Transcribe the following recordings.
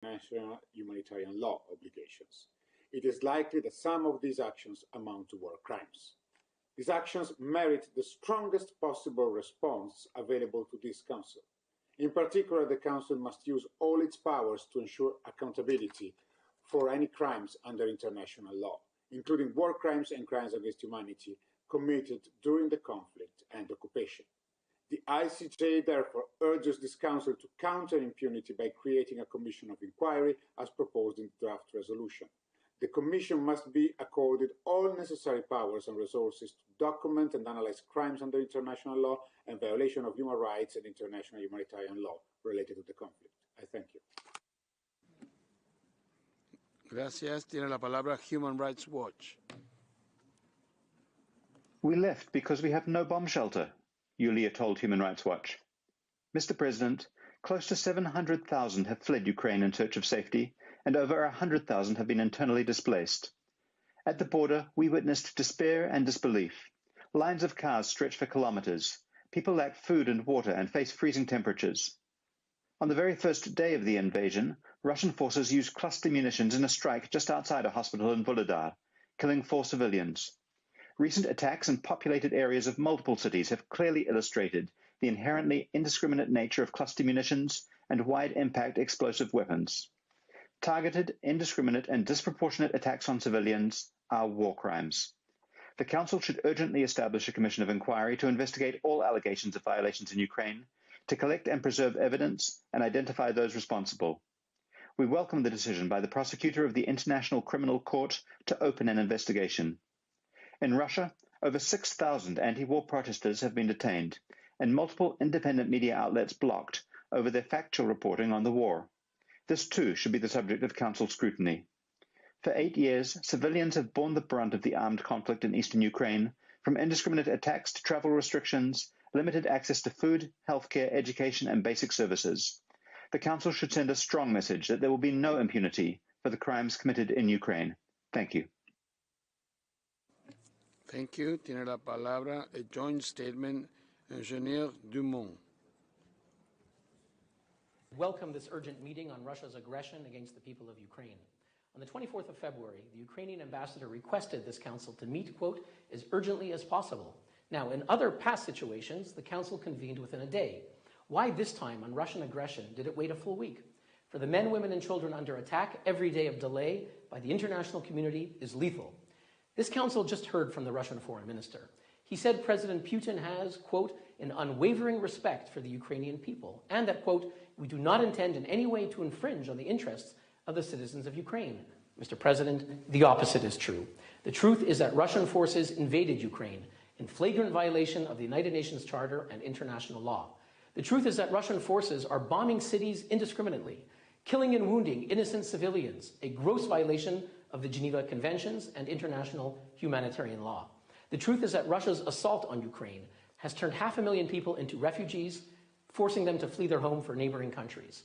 international humanitarian law obligations. It is likely that some of these actions amount to war crimes. These actions merit the strongest possible response available to this Council. In particular, the Council must use all its powers to ensure accountability for any crimes under international law, including war crimes and crimes against humanity committed during the conflict and occupation. The ICJ therefore urges this Council to counter impunity by creating a commission of inquiry as proposed in the draft resolution. The Commission must be accorded all necessary powers and resources to document and analyze crimes under international law and violation of human rights and international humanitarian law related to the conflict. I thank you. Gracias. Tiene la palabra Human Rights Watch. We left because we have no bomb shelter, Yulia told Human Rights Watch. Mr. President, close to 700,000 have fled Ukraine in search of safety, and over 100,000 have been internally displaced. At the border, we witnessed despair and disbelief. Lines of cars stretch for kilometers. People lack food and water and face freezing temperatures. On the very first day of the invasion, Russian forces used cluster munitions in a strike just outside a hospital in Volodar, killing 4 civilians. Recent attacks in populated areas of multiple cities have clearly illustrated the inherently indiscriminate nature of cluster munitions and wide-impact explosive weapons. Targeted, indiscriminate, and disproportionate attacks on civilians are war crimes. The Council should urgently establish a commission of inquiry to investigate all allegations of violations in Ukraine, to collect and preserve evidence and identify those responsible. We welcome the decision by the prosecutor of the International Criminal Court to open an investigation. In Russia, over 6,000 anti-war protesters have been detained, and multiple independent media outlets blocked over their factual reporting on the war. This too should be the subject of Council scrutiny. For 8 years, civilians have borne the brunt of the armed conflict in eastern Ukraine, from indiscriminate attacks to travel restrictions, limited access to food, healthcare, education, and basic services. The Council should send a strong message that there will be no impunity for the crimes committed in Ukraine. Thank you. Thank you. Tiene la palabra a joint statement, Engineer Dumont. Welcome this urgent meeting on Russia's aggression against the people of Ukraine. On the 24th of February, the Ukrainian ambassador requested this council to meet, quote, as urgently as possible. Now, in other past situations, the council convened within a day. Why this time on Russian aggression did it wait a full week? For the men, women, and children under attack, every day of delay by the international community is lethal. This council just heard from the Russian foreign minister. He said President Putin has, quote, an unwavering respect for the Ukrainian people, and that, quote, we do not intend in any way to infringe on the interests of the citizens of Ukraine. Mr. President, the opposite is true. The truth is that Russian forces invaded Ukraine in flagrant violation of the United Nations Charter and international law. The truth is that Russian forces are bombing cities indiscriminately, killing and wounding innocent civilians, a gross violation of the Geneva Conventions and international humanitarian law. The truth is that Russia's assault on Ukraine has turned 500,000 people into refugees, forcing them to flee their home for neighboring countries,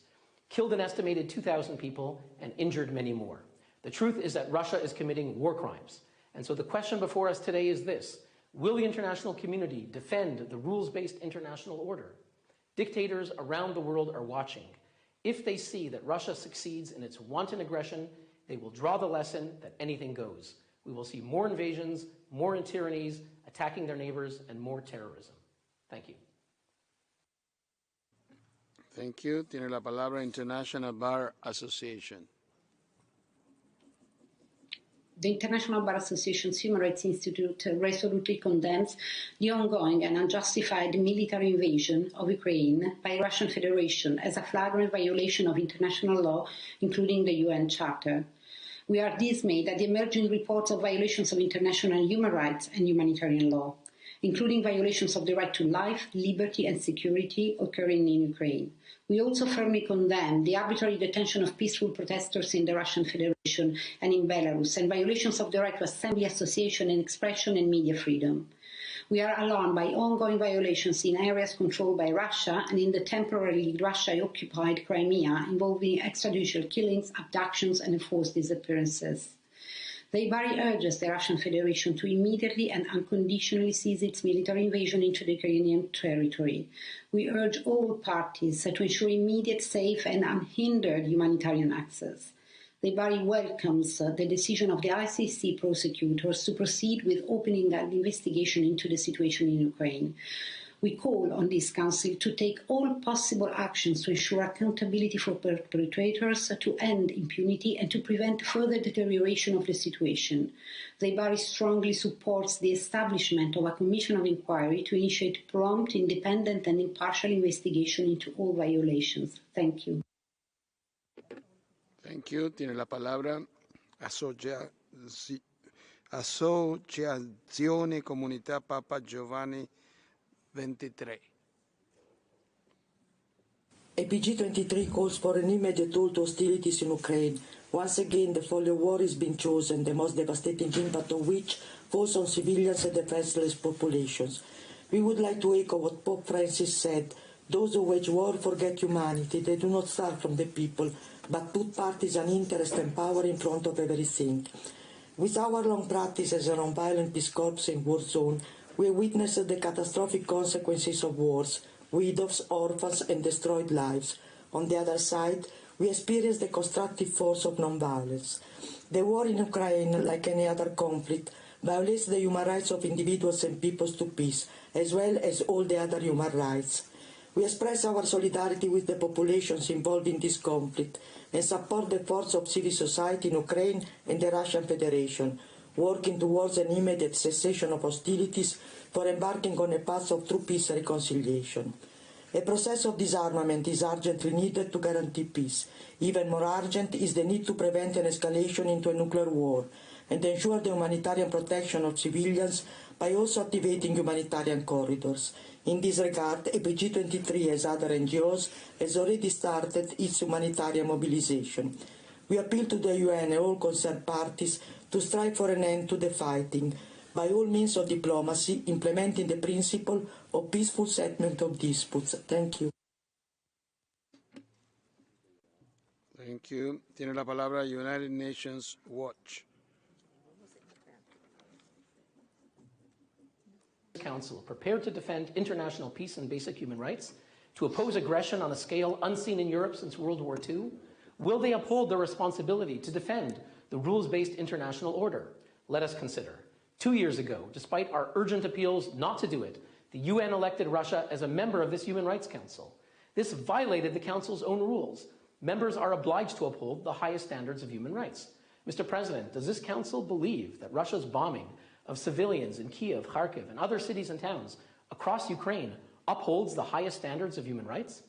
killed an estimated 2,000 people, and injured many more. The truth is that Russia is committing war crimes. And so the question before us today is this: will the international community defend the rules-based international order? Dictators around the world are watching. If they see that Russia succeeds in its wanton aggression, they will draw the lesson that anything goes. We will see more invasions, more tyrannies, attacking their neighbors, and more terrorism. Thank you. Thank you. Tiene la palabra International Bar Association. The International Bar Association's Human Rights Institute resolutely condemns the ongoing and unjustified military invasion of Ukraine by the Russian Federation as a flagrant violation of international law, including the UN Charter. We are dismayed at the emerging reports of violations of international human rights and humanitarian law, including violations of the right to life, liberty and security occurring in Ukraine. We also firmly condemn the arbitrary detention of peaceful protesters in the Russian Federation and in Belarus, and violations of the right to assembly, association and expression and media freedom. We are alarmed by ongoing violations in areas controlled by Russia and in the temporarily Russia-occupied Crimea, involving extrajudicial killings, abductions and enforced disappearances. The Bari urges the Russian Federation to immediately and unconditionally cease its military invasion into the Ukrainian territory. We urge all parties to ensure immediate, safe and unhindered humanitarian access. The Bari welcomes the decision of the ICC prosecutors to proceed with opening an investigation into the situation in Ukraine. We call on this Council to take all possible actions to ensure accountability for perpetrators, to end impunity and to prevent further deterioration of the situation. The Bari strongly supports the establishment of a commission of inquiry to initiate prompt, independent and impartial investigation into all violations. Thank you. Thank you. Tiene la palabra Associazione Comunità Papa Giovanni 23. APG 23 calls for an immediate halt to hostilities in Ukraine. Once again, the folly of war is being chosen, the most devastating impact of which falls on civilians and defenseless populations. We would like to echo what Pope Francis said: those who wage war forget humanity. They do not start from the people, but put partisan interest and power in front of everything. With our long practice as a non-violent peace corps in war zone, we witnessed the catastrophic consequences of wars, widows, orphans and destroyed lives. On the other side, we experienced the constructive force of non-violence. The war in Ukraine, like any other conflict, violates the human rights of individuals and peoples to peace, as well as all the other human rights. We express our solidarity with the populations involved in this conflict and support the efforts of civil society in Ukraine and the Russian Federation, working towards an immediate cessation of hostilities for embarking on a path of true peace and reconciliation. A process of disarmament is urgently needed to guarantee peace. Even more urgent is the need to prevent an escalation into a nuclear war and ensure the humanitarian protection of civilians by also activating humanitarian corridors. In this regard, APG 23, as other NGOs, has already started its humanitarian mobilization. We appeal to the UN and all concerned parties to strive for an end to the fighting, by all means of diplomacy, implementing the principle of peaceful settlement of disputes. Thank you. Thank you. Tiene la palabra United Nations Watch. Council prepared to defend international peace and basic human rights, to oppose aggression on a scale unseen in Europe since World War II? Will they uphold their responsibility to defend the rules-based international order? Let us consider. 2 years ago, despite our urgent appeals not to do it, the UN elected Russia as a member of this Human Rights Council. This violated the Council's own rules. Members are obliged to uphold the highest standards of human rights. Mr. President, does this Council believe that Russia's bombing of civilians in Kyiv, Kharkiv, and other cities and towns across Ukraine upholds the highest standards of human rights?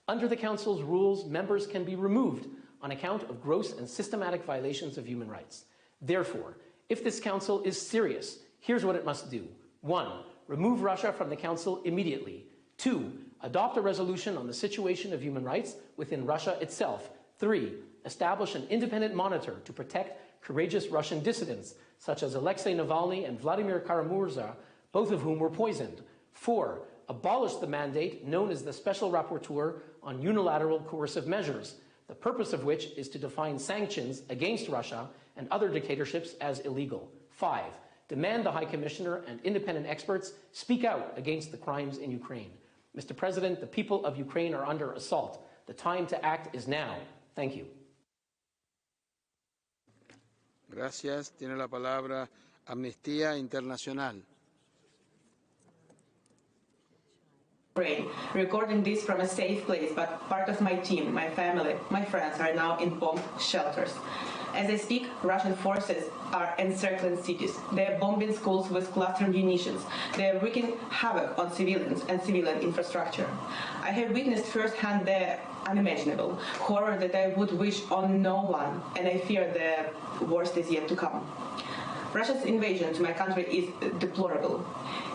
Under the Council's rules, members can be removed on account of gross and systematic violations of human rights. Therefore, if this Council is serious, here's what it must do. 1. Remove Russia from the Council immediately. 2. Adopt a resolution on the situation of human rights within Russia itself. 3. Establish an independent monitor to protect courageous Russian dissidents, such as Alexei Navalny and Vladimir Karamurza, both of whom were poisoned. 4. Abolish the mandate known as the Special Rapporteur on Unilateral Coercive Measures, the purpose of which is to define sanctions against Russia and other dictatorships as illegal. 5. Demand the High Commissioner and independent experts speak out against the crimes in Ukraine. Mr. President, the people of Ukraine are under assault. The time to act is now. Thank you. Gracias. Tiene la palabra Amnistía Internacional. Recording this from a safe place, but part of my team, my family, my friends are now in bomb shelters. As I speak, Russian forces are encircling cities. They are bombing schools with cluster munitions. They are wreaking havoc on civilians and civilian infrastructure. I have witnessed firsthand the unimaginable horror that I would wish on no one, and I fear the worst is yet to come. Russia's invasion to my country is deplorable.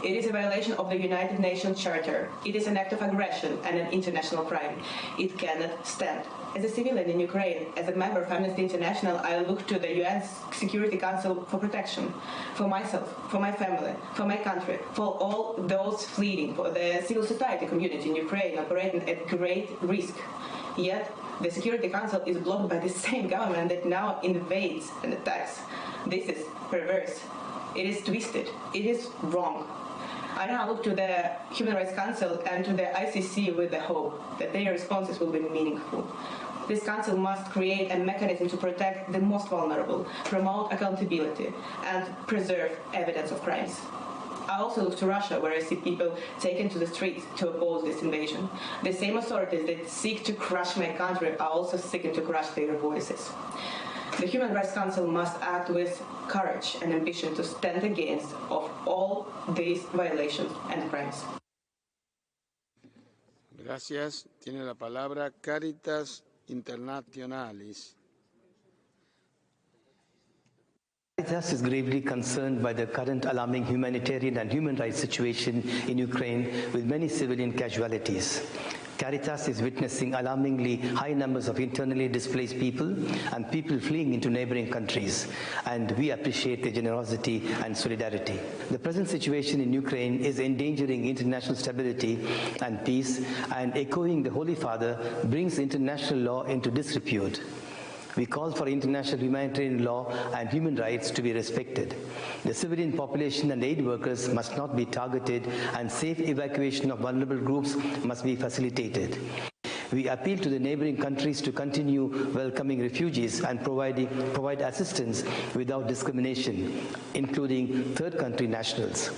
It is a violation of the United Nations Charter. It is an act of aggression and an international crime. It cannot stand. As a civilian in Ukraine, as a member of Amnesty International, I look to the UN Security Council for protection, for myself, for my family, for my country, for all those fleeing, for the civil society community in Ukraine operating at great risk. Yet, The Security Council is blocked by the same government that now invades and attacks. This is perverse. It is twisted. It is wrong. I now look to the Human Rights Council and to the ICC with the hope that their responses will be meaningful. This council must create a mechanism to protect the most vulnerable, promote accountability, and preserve evidence of crimes. I also look to Russia, where I see people taken to the streets to oppose this invasion. The same authorities that seek to crush my country are also seeking to crush their voices. The Human Rights Council must act with courage and ambition to stand against of all these violations and crimes. Gracias. Tiene la palabra Caritas Internationalis. Caritas is gravely concerned by the current alarming humanitarian and human rights situation in Ukraine, with many civilian casualties. Caritas is witnessing alarmingly high numbers of internally displaced people and people fleeing into neighboring countries, and we appreciate their generosity and solidarity. The present situation in Ukraine is endangering international stability and peace, and echoing the Holy Father brings international law into disrepute. We call for international humanitarian law and human rights to be respected. The civilian population and aid workers must not be targeted, and safe evacuation of vulnerable groups must be facilitated. We appeal to the neighboring countries to continue welcoming refugees and provide assistance without discrimination, including third country nationals.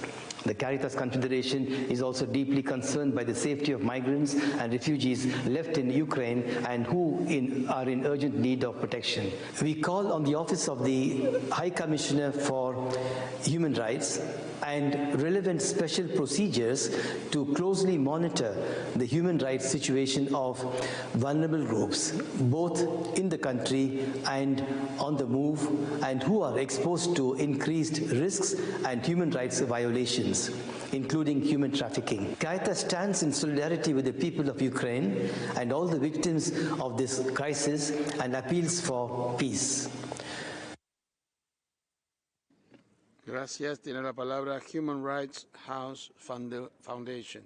The Caritas Confederation is also deeply concerned by the safety of migrants and refugees left in Ukraine and who are in urgent need of protection. We call on the Office of the High Commissioner for Human Rights and relevant special procedures to closely monitor the human rights situation of vulnerable groups, both in the country and on the move, and who are exposed to increased risks and human rights violations, including human trafficking. Caritas stands in solidarity with the people of Ukraine and all the victims of this crisis and appeals for peace. Gracias. Tiene la palabra Human Rights House Foundation.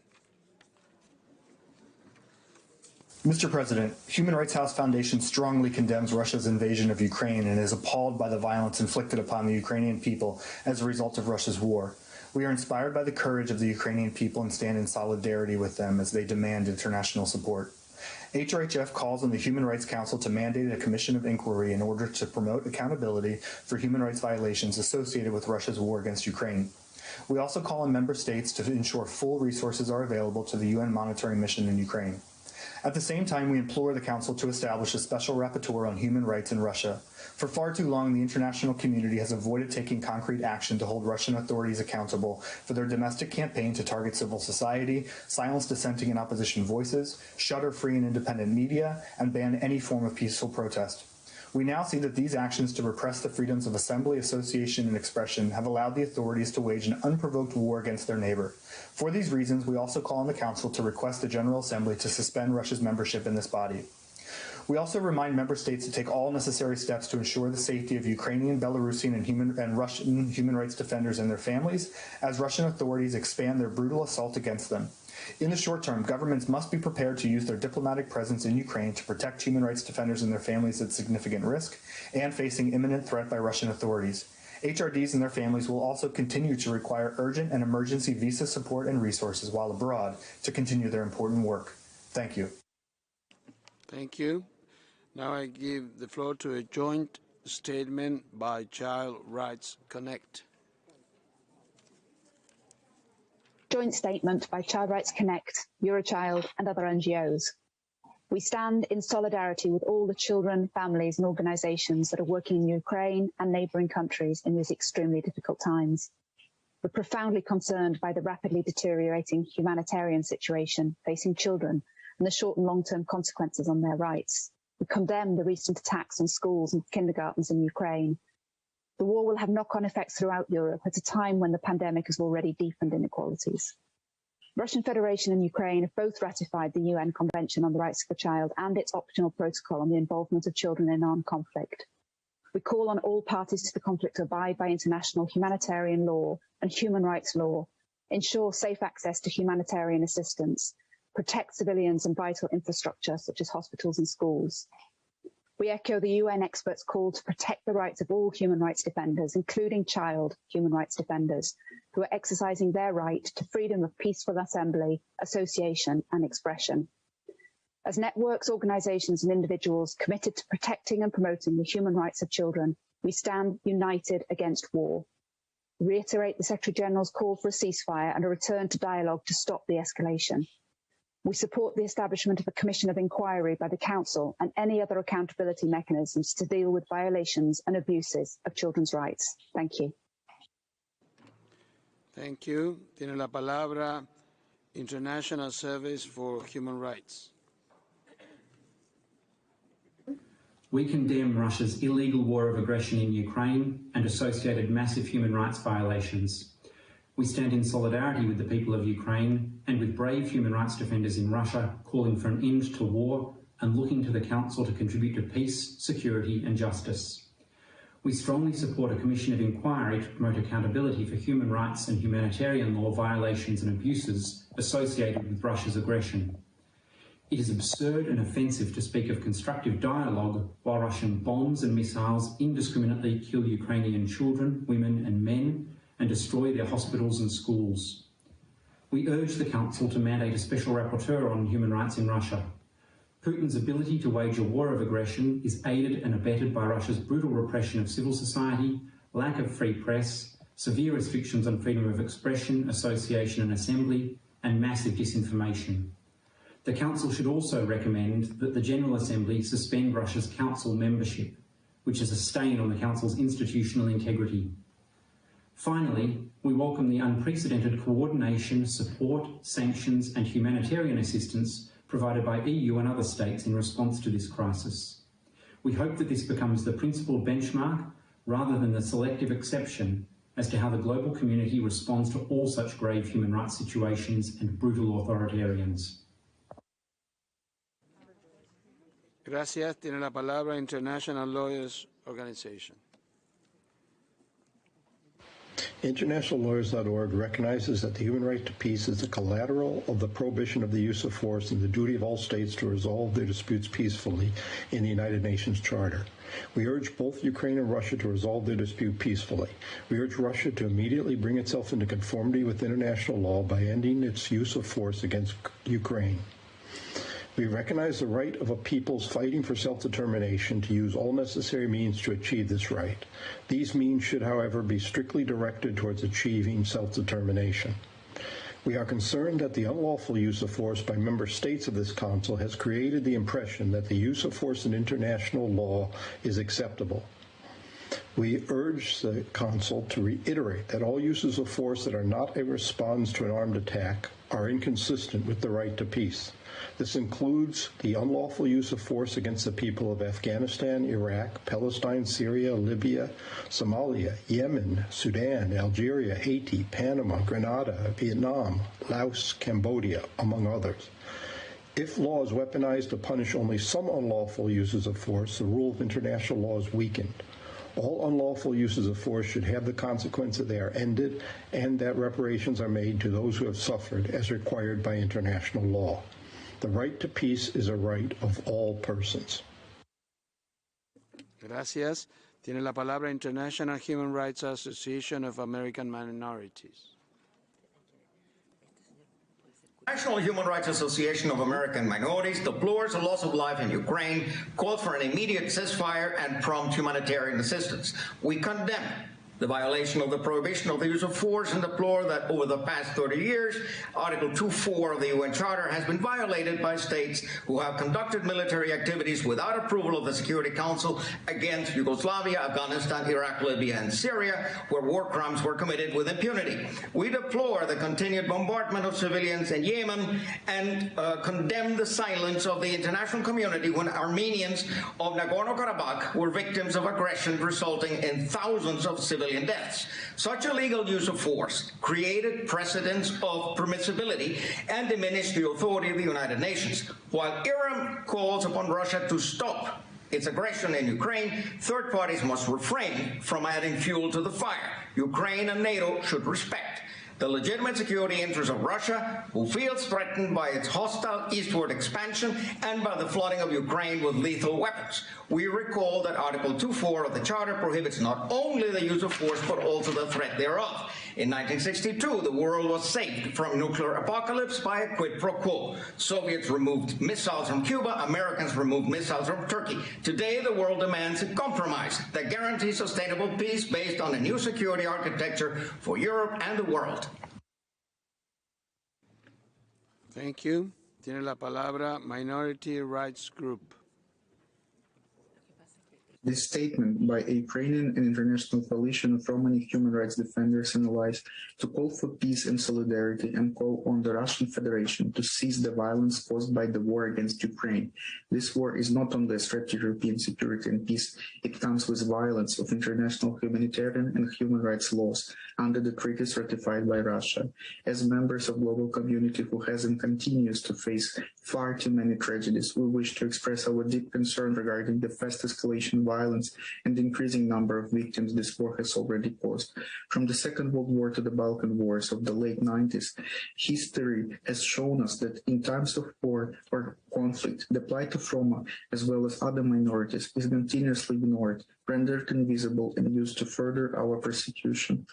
Mr. President, Human Rights House Foundation strongly condemns Russia's invasion of Ukraine and is appalled by the violence inflicted upon the Ukrainian people as a result of Russia's war. We are inspired by the courage of the Ukrainian people and stand in solidarity with them as they demand international support. HRHF calls on the Human Rights Council to mandate a commission of inquiry in order to promote accountability for human rights violations associated with Russia's war against Ukraine. We also call on member states to ensure full resources are available to the UN monitoring mission in Ukraine. At the same time, we implore the Council to establish a special rapporteur on human rights in Russia. For far too long, the international community has avoided taking concrete action to hold Russian authorities accountable for their domestic campaign to target civil society, silence dissenting and opposition voices, shutter free and independent media, and ban any form of peaceful protest. We now see that these actions to repress the freedoms of assembly, association, and expression have allowed the authorities to wage an unprovoked war against their neighbor. For these reasons, we also call on the Council to request the General Assembly to suspend Russia's membership in this body. We also remind member states to take all necessary steps to ensure the safety of Ukrainian, Belarusian, and Russian human rights defenders and their families as Russian authorities expand their brutal assault against them. In the short term, governments must be prepared to use their diplomatic presence in Ukraine to protect human rights defenders and their families at significant risk and facing imminent threat by Russian authorities. HRDs and their families will also continue to require urgent and emergency visa support and resources while abroad to continue their important work. Thank you. Thank you. Now I give the floor to a joint statement by Child Rights Connect. Joint statement by Child Rights Connect, Eurochild and other NGOs. We stand in solidarity with all the children, families and organisations that are working in Ukraine and neighbouring countries in these extremely difficult times. We're profoundly concerned by the rapidly deteriorating humanitarian situation facing children and the short and long-term consequences on their rights. We condemn the recent attacks on schools and kindergartens in Ukraine. The war will have knock-on effects throughout Europe at a time when the pandemic has already deepened inequalities. Russian Federation and Ukraine have both ratified the UN Convention on the Rights of the Child and its optional protocol on the involvement of children in armed conflict. We call on all parties to the conflict to abide by international humanitarian law and human rights law, ensure safe access to humanitarian assistance, protect civilians and vital infrastructure such as hospitals and schools. We echo the UN experts' call to protect the rights of all human rights defenders, including child human rights defenders, who are exercising their right to freedom of peaceful assembly, association, and expression. As networks, organizations, and individuals committed to protecting and promoting the human rights of children, we stand united against war. We reiterate the Secretary-General's call for a ceasefire and a return to dialogue to stop the escalation. We support the establishment of a commission of inquiry by the Council and any other accountability mechanisms to deal with violations and abuses of children's rights. Thank you. Thank you. Tiene la palabra International Service for Human Rights. We condemn Russia's illegal war of aggression in Ukraine and associated massive human rights violations. We stand in solidarity with the people of Ukraine and with brave human rights defenders in Russia calling for an end to war and looking to the Council to contribute to peace, security and justice. We strongly support a commission of inquiry to promote accountability for human rights and humanitarian law violations and abuses associated with Russia's aggression. It is absurd and offensive to speak of constructive dialogue while Russian bombs and missiles indiscriminately kill Ukrainian children, women and men and destroy their hospitals and schools. We urge the Council to mandate a special rapporteur on human rights in Russia. Putin's ability to wage a war of aggression is aided and abetted by Russia's brutal repression of civil society, lack of free press, severe restrictions on freedom of expression, association and assembly, and massive disinformation. The Council should also recommend that the General Assembly suspend Russia's Council membership, which is a stain on the Council's institutional integrity. Finally, we welcome the unprecedented coordination, support, sanctions and humanitarian assistance provided by EU and other states in response to this crisis. We hope that this becomes the principal benchmark rather than the selective exception as to how the global community responds to all such grave human rights situations and brutal authoritarians. Gracias. Tiene la palabra International Lawyers Organization. Internationallawyers.org recognizes that the human right to peace is the collateral of the prohibition of the use of force and the duty of all states to resolve their disputes peacefully in the United Nations Charter. We urge both Ukraine and Russia to resolve their dispute peacefully. We urge Russia to immediately bring itself into conformity with international law by ending its use of force against Ukraine. We recognize the right of a people's fighting for self-determination to use all necessary means to achieve this right. These means should, however, be strictly directed towards achieving self-determination. We are concerned that the unlawful use of force by member states of this Council has created the impression that the use of force in international law is acceptable. We urge the Council to reiterate that all uses of force that are not a response to an armed attack are inconsistent with the right to peace. This includes the unlawful use of force against the people of Afghanistan, Iraq, Palestine, Syria, Libya, Somalia, Yemen, Sudan, Algeria, Haiti, Panama, Grenada, Vietnam, Laos, Cambodia, among others. If law is weaponized to punish only some unlawful uses of force, the rule of international law is weakened. All unlawful uses of force should have the consequence that they are ended and that reparations are made to those who have suffered as required by international law. The right to peace is a right of all persons. Gracias. Tiene la palabra International Human Rights Association of American Minorities. National Human Rights Association of American Minorities deplores the loss of life in Ukraine, calls for an immediate ceasefire and prompt humanitarian assistance. We condemn the violation of the prohibition of the use of force and deplore that over the past 30 years, Article 2.4 of the UN Charter has been violated by states who have conducted military activities without approval of the Security Council against Yugoslavia, Afghanistan, Iraq, Libya, and Syria, where war crimes were committed with impunity. We deplore the continued bombardment of civilians in Yemen and condemn the silence of the international community when Armenians of Nagorno-Karabakh were victims of aggression resulting in thousands of civilian deaths. Such illegal use of force created precedents of permissibility and diminished the authority of the United Nations. While Iran calls upon Russia to stop its aggression in Ukraine, third parties must refrain from adding fuel to the fire. Ukraine and NATO should respect the legitimate security interests of Russia, who feels threatened by its hostile eastward expansion and by the flooding of Ukraine with lethal weapons. We recall that Article 2.4 of the Charter prohibits not only the use of force, but also the threat thereof. In 1962, the world was saved from nuclear apocalypse by a quid pro quo. Soviets removed missiles from Cuba, Americans removed missiles from Turkey. Today, the world demands a compromise that guarantees sustainable peace based on a new security architecture for Europe and the world. Thank you. Tiene la palabra Minority Rights Group. This statement by a Ukrainian and international coalition of Romani human rights defenders and allies to call for peace and solidarity and call on the Russian Federation to cease the violence caused by the war against Ukraine. This war is not only a threat to European security and peace, it comes with violence of international humanitarian and human rights laws under the treaties ratified by Russia. As members of global community who has and continues to face far too many tragedies, we wish to express our deep concern regarding the fast escalation of violence and the increasing number of victims this war has already caused. From the Second World War to the Balkan Wars of the late 90s, history has shown us that in times of war or conflict, the plight of Roma, as well as other minorities, is continuously ignored, rendered invisible, and used to further our persecution.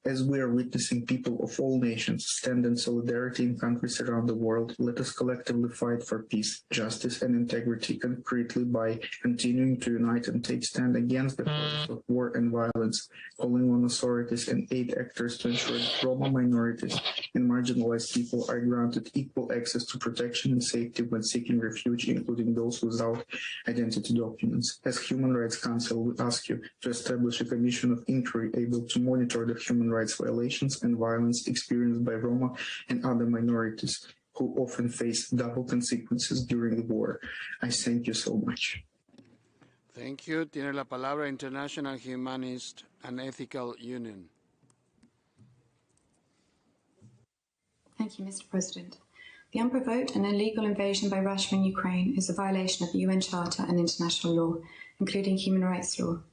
As we are witnessing people of all nations stand in solidarity in countries around the world, let us collectively fight for peace, justice, and integrity concretely by continuing to unite and take stand against the causes of war and violence, calling on authorities and aid actors to ensure that Roma minorities and marginalized people are granted equal access to protection and safety when seeking refuge, including those without identity documents. As Human Rights Council, we ask you to establish a commission of inquiry able to monitor the human rights violations and violence experienced by Roma and other minorities who often face double consequences during the war. I thank you so much. Thank you. Tiene la palabra International Humanist and Ethical Union. Thank you, Mr. President. The unprovoked and illegal invasion by Russia in Ukraine is a violation of the UN Charter and international law, including human rights law.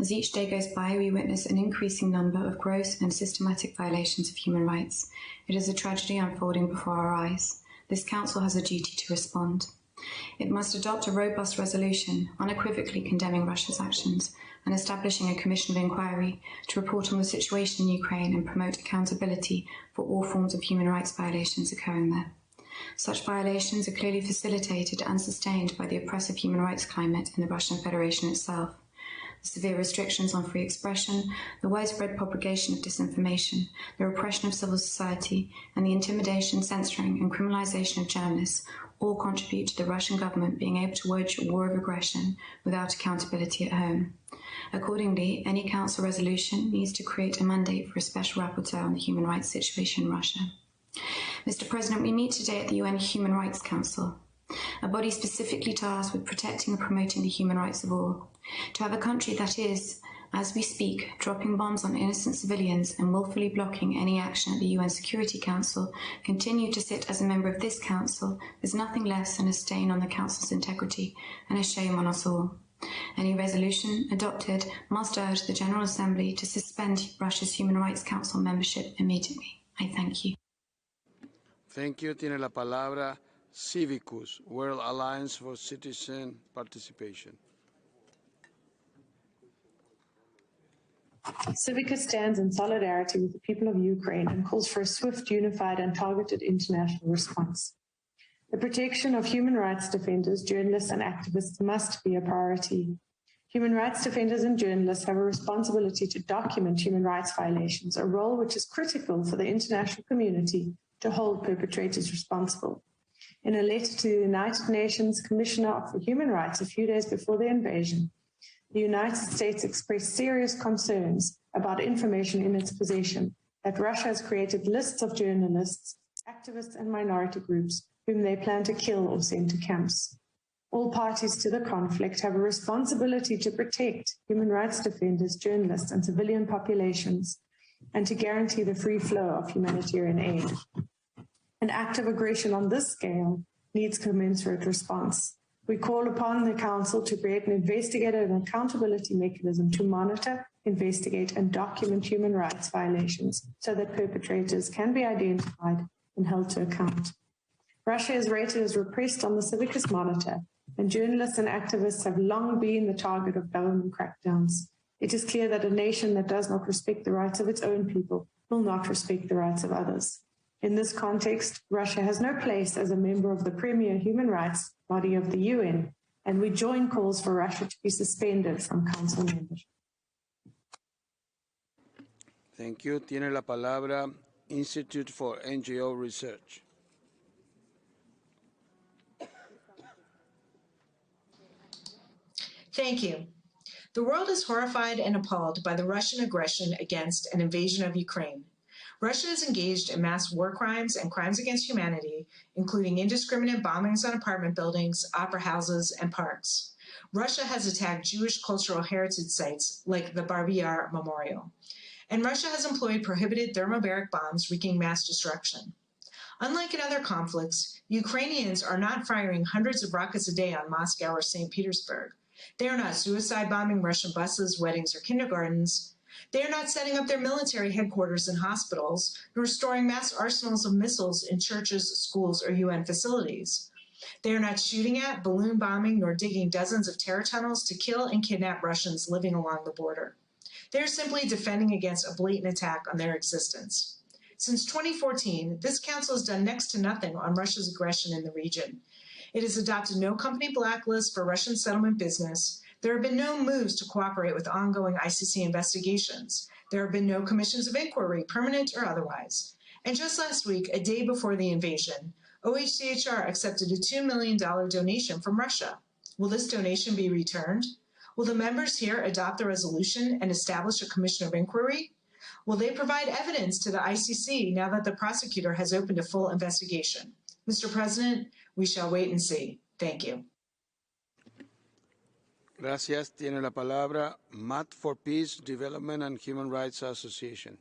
As each day goes by, we witness an increasing number of gross and systematic violations of human rights. It is a tragedy unfolding before our eyes. This Council has a duty to respond. It must adopt a robust resolution, unequivocally condemning Russia's actions and establishing a commission of inquiry to report on the situation in Ukraine and promote accountability for all forms of human rights violations occurring there. Such violations are clearly facilitated and sustained by the oppressive human rights climate in the Russian Federation itself. The severe restrictions on free expression, the widespread propagation of disinformation, the repression of civil society, and the intimidation, censoring, and criminalization of journalists all contribute to the Russian government being able to wage a war of aggression without accountability at home. Accordingly, any Council resolution needs to create a mandate for a special rapporteur on the human rights situation in Russia. Mr. President, we meet today at the UN Human Rights Council, a body specifically tasked with protecting and promoting the human rights of all. To have a country that is, as we speak, dropping bombs on innocent civilians and willfully blocking any action at the UN Security Council, continue to sit as a member of this Council is nothing less than a stain on the Council's integrity and a shame on us all. Any resolution adopted must urge the General Assembly to suspend Russia's Human Rights Council membership immediately. I thank you. Thank you. Tiene la palabra Civicus, World Alliance for Citizen Participation. Civicus stands in solidarity with the people of Ukraine and calls for a swift, unified and targeted international response. The protection of human rights defenders, journalists and activists must be a priority. Human rights defenders and journalists have a responsibility to document human rights violations, a role which is critical for the international community to hold perpetrators responsible. In a letter to the United Nations Commissioner for Human Rights a few days before the invasion, the United States expressed serious concerns about information in its possession that Russia has created lists of journalists, activists and minority groups whom they plan to kill or send to camps. All parties to the conflict have a responsibility to protect human rights defenders, journalists and civilian populations and to guarantee the free flow of humanitarian aid. An act of aggression on this scale needs commensurate response. We call upon the Council to create an investigative and accountability mechanism to monitor, investigate and document human rights violations so that perpetrators can be identified and held to account. Russia is rated as repressed on the Civicus Monitor, and journalists and activists have long been the target of government crackdowns. It is clear that a nation that does not respect the rights of its own people will not respect the rights of others. In this context, Russia has no place as a member of the premier human rights body of the UN, and we join calls for Russia to be suspended from Council membership. Thank you. Tiene la palabra Institute for NGO Research. Thank you. The world is horrified and appalled by the Russian aggression against and invasion of Ukraine. Russia is engaged in mass war crimes and crimes against humanity, including indiscriminate bombings on apartment buildings, opera houses, and parks. Russia has attacked Jewish cultural heritage sites like the Bar Yar Memorial. And Russia has employed prohibited thermobaric bombs wreaking mass destruction. Unlike in other conflicts, Ukrainians are not firing hundreds of rockets a day on Moscow or St. Petersburg. They are not suicide bombing Russian buses, weddings, or kindergartens. They are not setting up their military headquarters in hospitals, nor storing mass arsenals of missiles in churches, schools, or UN facilities. They are not shooting at, balloon bombing, nor digging dozens of terror tunnels to kill and kidnap Russians living along the border. They are simply defending against a blatant attack on their existence. Since 2014, this council has done next to nothing on Russia's aggression in the region. It has adopted no company blacklist for Russian settlement business. There have been no moves to cooperate with ongoing ICC investigations. There have been no commissions of inquiry, permanent or otherwise. And just last week, a day before the invasion, OHCHR accepted a $2 million donation from Russia. Will this donation be returned? Will the members here adopt the resolution and establish a commission of inquiry? Will they provide evidence to the ICC now that the prosecutor has opened a full investigation? Mr. President, we shall wait and see. Thank you. Gracias. Tiene la palabra Mat for Peace, Development and Human Rights Association.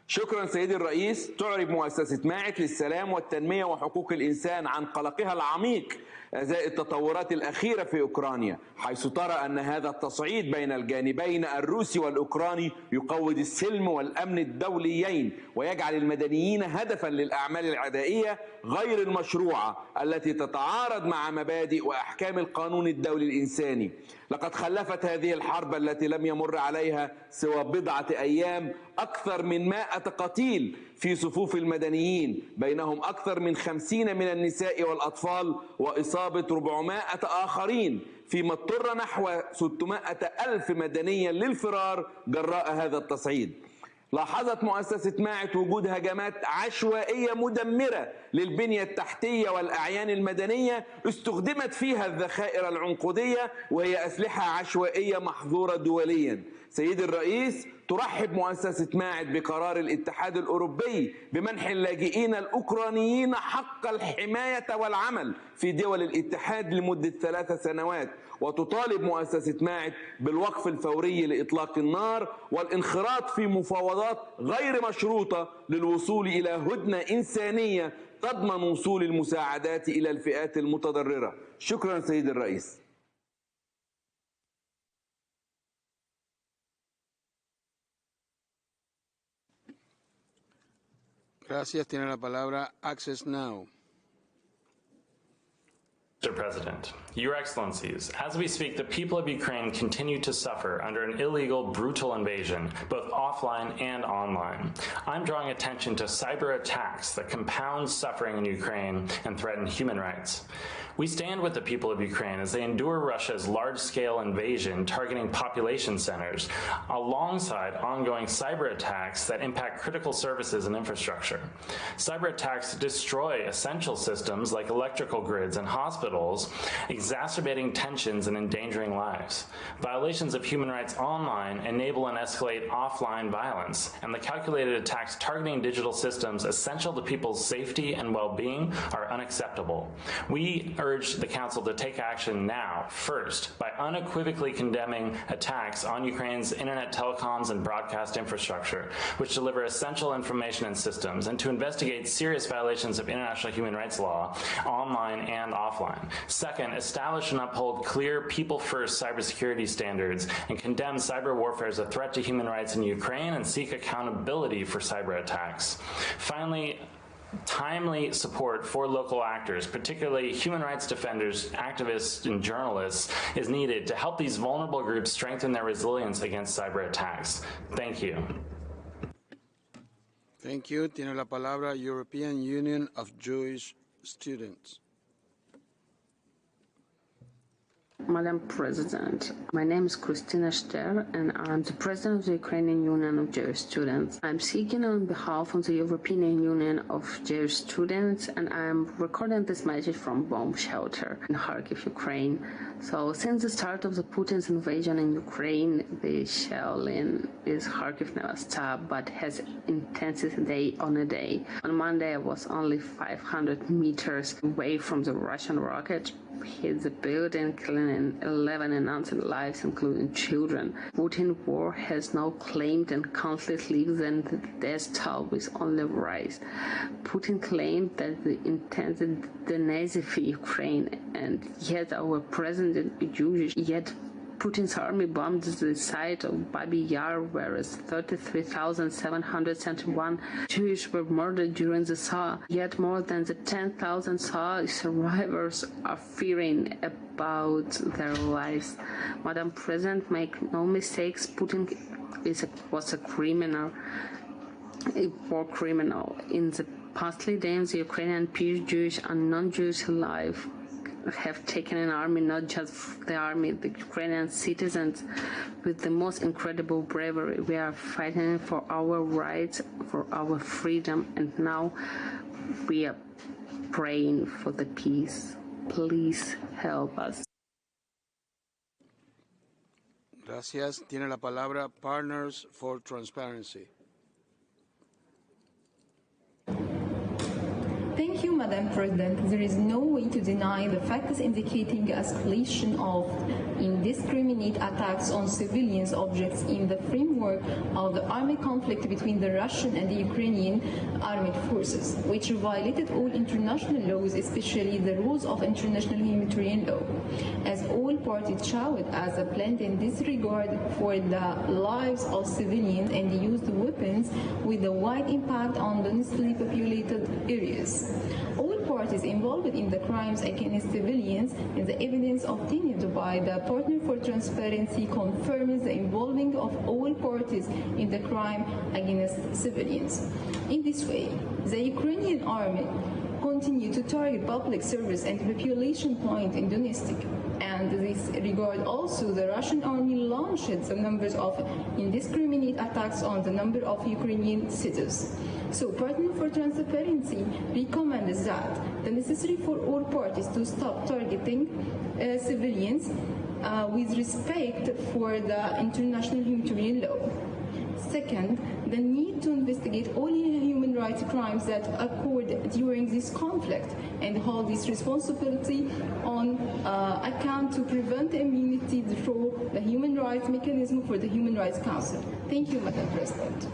شكرا سيدي الرئيس. تعرب مؤسسة ماعت للسلام والتنمية وحقوق الإنسان عن قلقها العميق ازاء التطورات الأخيرة في أوكرانيا، حيث ترى أن هذا التصعيد بين الجانبين الروسي والأوكراني يقوض السلم والأمن الدوليين ويجعل المدنيين هدفا للأعمال العدائية غير المشروعة التي تتعارض مع مبادئ وأحكام القانون الدولي الإنساني. لقد خلفت هذه الحرب التي لم يمر عليها سوى بضعة أيام أكثر من 100 قتيل في صفوف المدنيين، بينهم أكثر من 50 من النساء والأطفال وإصابة 400 آخرين، فيما اضطر نحو 600 ألف مدنيا للفرار جراء هذا التصعيد. لاحظت مؤسسة ماعت وجود هجمات عشوائية مدمرة للبنية التحتية والأعيان المدنية استخدمت فيها الذخائر العنقودية وهي أسلحة عشوائية محظورة دوليا. سيد الرئيس، ترحب مؤسسة ماعت بقرار الاتحاد الأوروبي بمنح اللاجئين الأوكرانيين حق الحماية والعمل في دول الاتحاد لمدة 3 سنوات، وتطالب مؤسسة ماعت بالوقف الفوري لإطلاق النار والانخراط في مفاوضات غير مشروطة للوصول إلى هدنة إنسانية تضمن وصول المساعدات إلى الفئات المتضررة. شكرا سيد الرئيس. Gracias. Tiene la palabra Access Now. Mr. President, Your Excellencies, as we speak, the people of Ukraine continue to suffer under an illegal, brutal invasion, both offline and online. I'm drawing attention to cyber attacks that compound suffering in Ukraine and threaten human rights. We stand with the people of Ukraine as they endure Russia's large-scale invasion targeting population centers, alongside ongoing cyber attacks that impact critical services and infrastructure. Cyber attacks destroy essential systems like electrical grids and hospitals, exacerbating tensions and endangering lives. Violations of human rights online enable and escalate offline violence, and the calculated attacks targeting digital systems essential to people's safety and well-being are unacceptable. We urge the Council to take action now, first, by unequivocally condemning attacks on Ukraine's internet, telecoms, and broadcast infrastructure, which deliver essential information and systems, and to investigate serious violations of international human rights law, online and offline. Second, establish and uphold clear people-first cybersecurity standards and condemn cyber warfare as a threat to human rights in Ukraine and seek accountability for cyber attacks. Finally, timely support for local actors, particularly human rights defenders, activists, and journalists, is needed to help these vulnerable groups strengthen their resilience against cyber attacks. Thank you. Thank you. Tiene la palabra European Union of Jewish Students. Madam President, my name is Christina Ster, and I'm the President of the Ukrainian Union of Jewish Students. I'm speaking on behalf of the European Union of Jewish Students, and I'm recording this message from bomb shelter in Kharkiv, Ukraine. So, since the start of the Putin's invasion in Ukraine, the shelling in Kharkiv never stopped, but has intensified day on a day. On Monday, I was only 500 meters away from the Russian rocket hit the building, killing 11 innocent lives, including children. Putin war has now claimed and countless lives, and the death toll is on the rise. Putin claimed that the intended denazify Ukraine, and yet our president is Jewish. Yet Putin's army bombed the site of Babi Yar, whereas 33,771 Jews were murdered during the Shoah. Yet more than the 10,000 Shoah survivors are fearing about their lives. Madam President, make no mistakes, Putin was a criminal, a war criminal. In the past days, the Ukrainian peace, Jewish and non-Jewish life have taken an army, not just the army, the Ukrainian citizens, with the most incredible bravery. We are fighting for our rights, for our freedom, and now we are praying for the peace. Please help us. Gracias. Tiene la palabra Partners for Transparency. Thank you, Madam President. There is no way to deny the facts indicating escalation of indiscriminate attacks on civilians objects in the framework of the armed conflict between the Russian and the Ukrainian armed forces, which violated all international laws, especially the rules of international humanitarian law. As all parties showed as a blatant disregard for the lives of civilians and used weapons with a wide impact on densely populated areas. All parties involved in the crimes against civilians and the evidence obtained by the Partner for Transparency confirms the involvement of all parties in the crime against civilians. In this way, the Ukrainian army continue to target public service and population points in Donetsk. And this regard also, the Russian army launched a number of indiscriminate attacks on the number of Ukrainian cities. So, Partner for Transparency recommends that the necessary for all parties to stop targeting civilians with respect for the international humanitarian law. Second, the need to investigate all human rights crimes that occurred during this conflict and hold this responsibility on account to prevent immunity through the human rights mechanism for the Human Rights Council. Thank you, Madam President.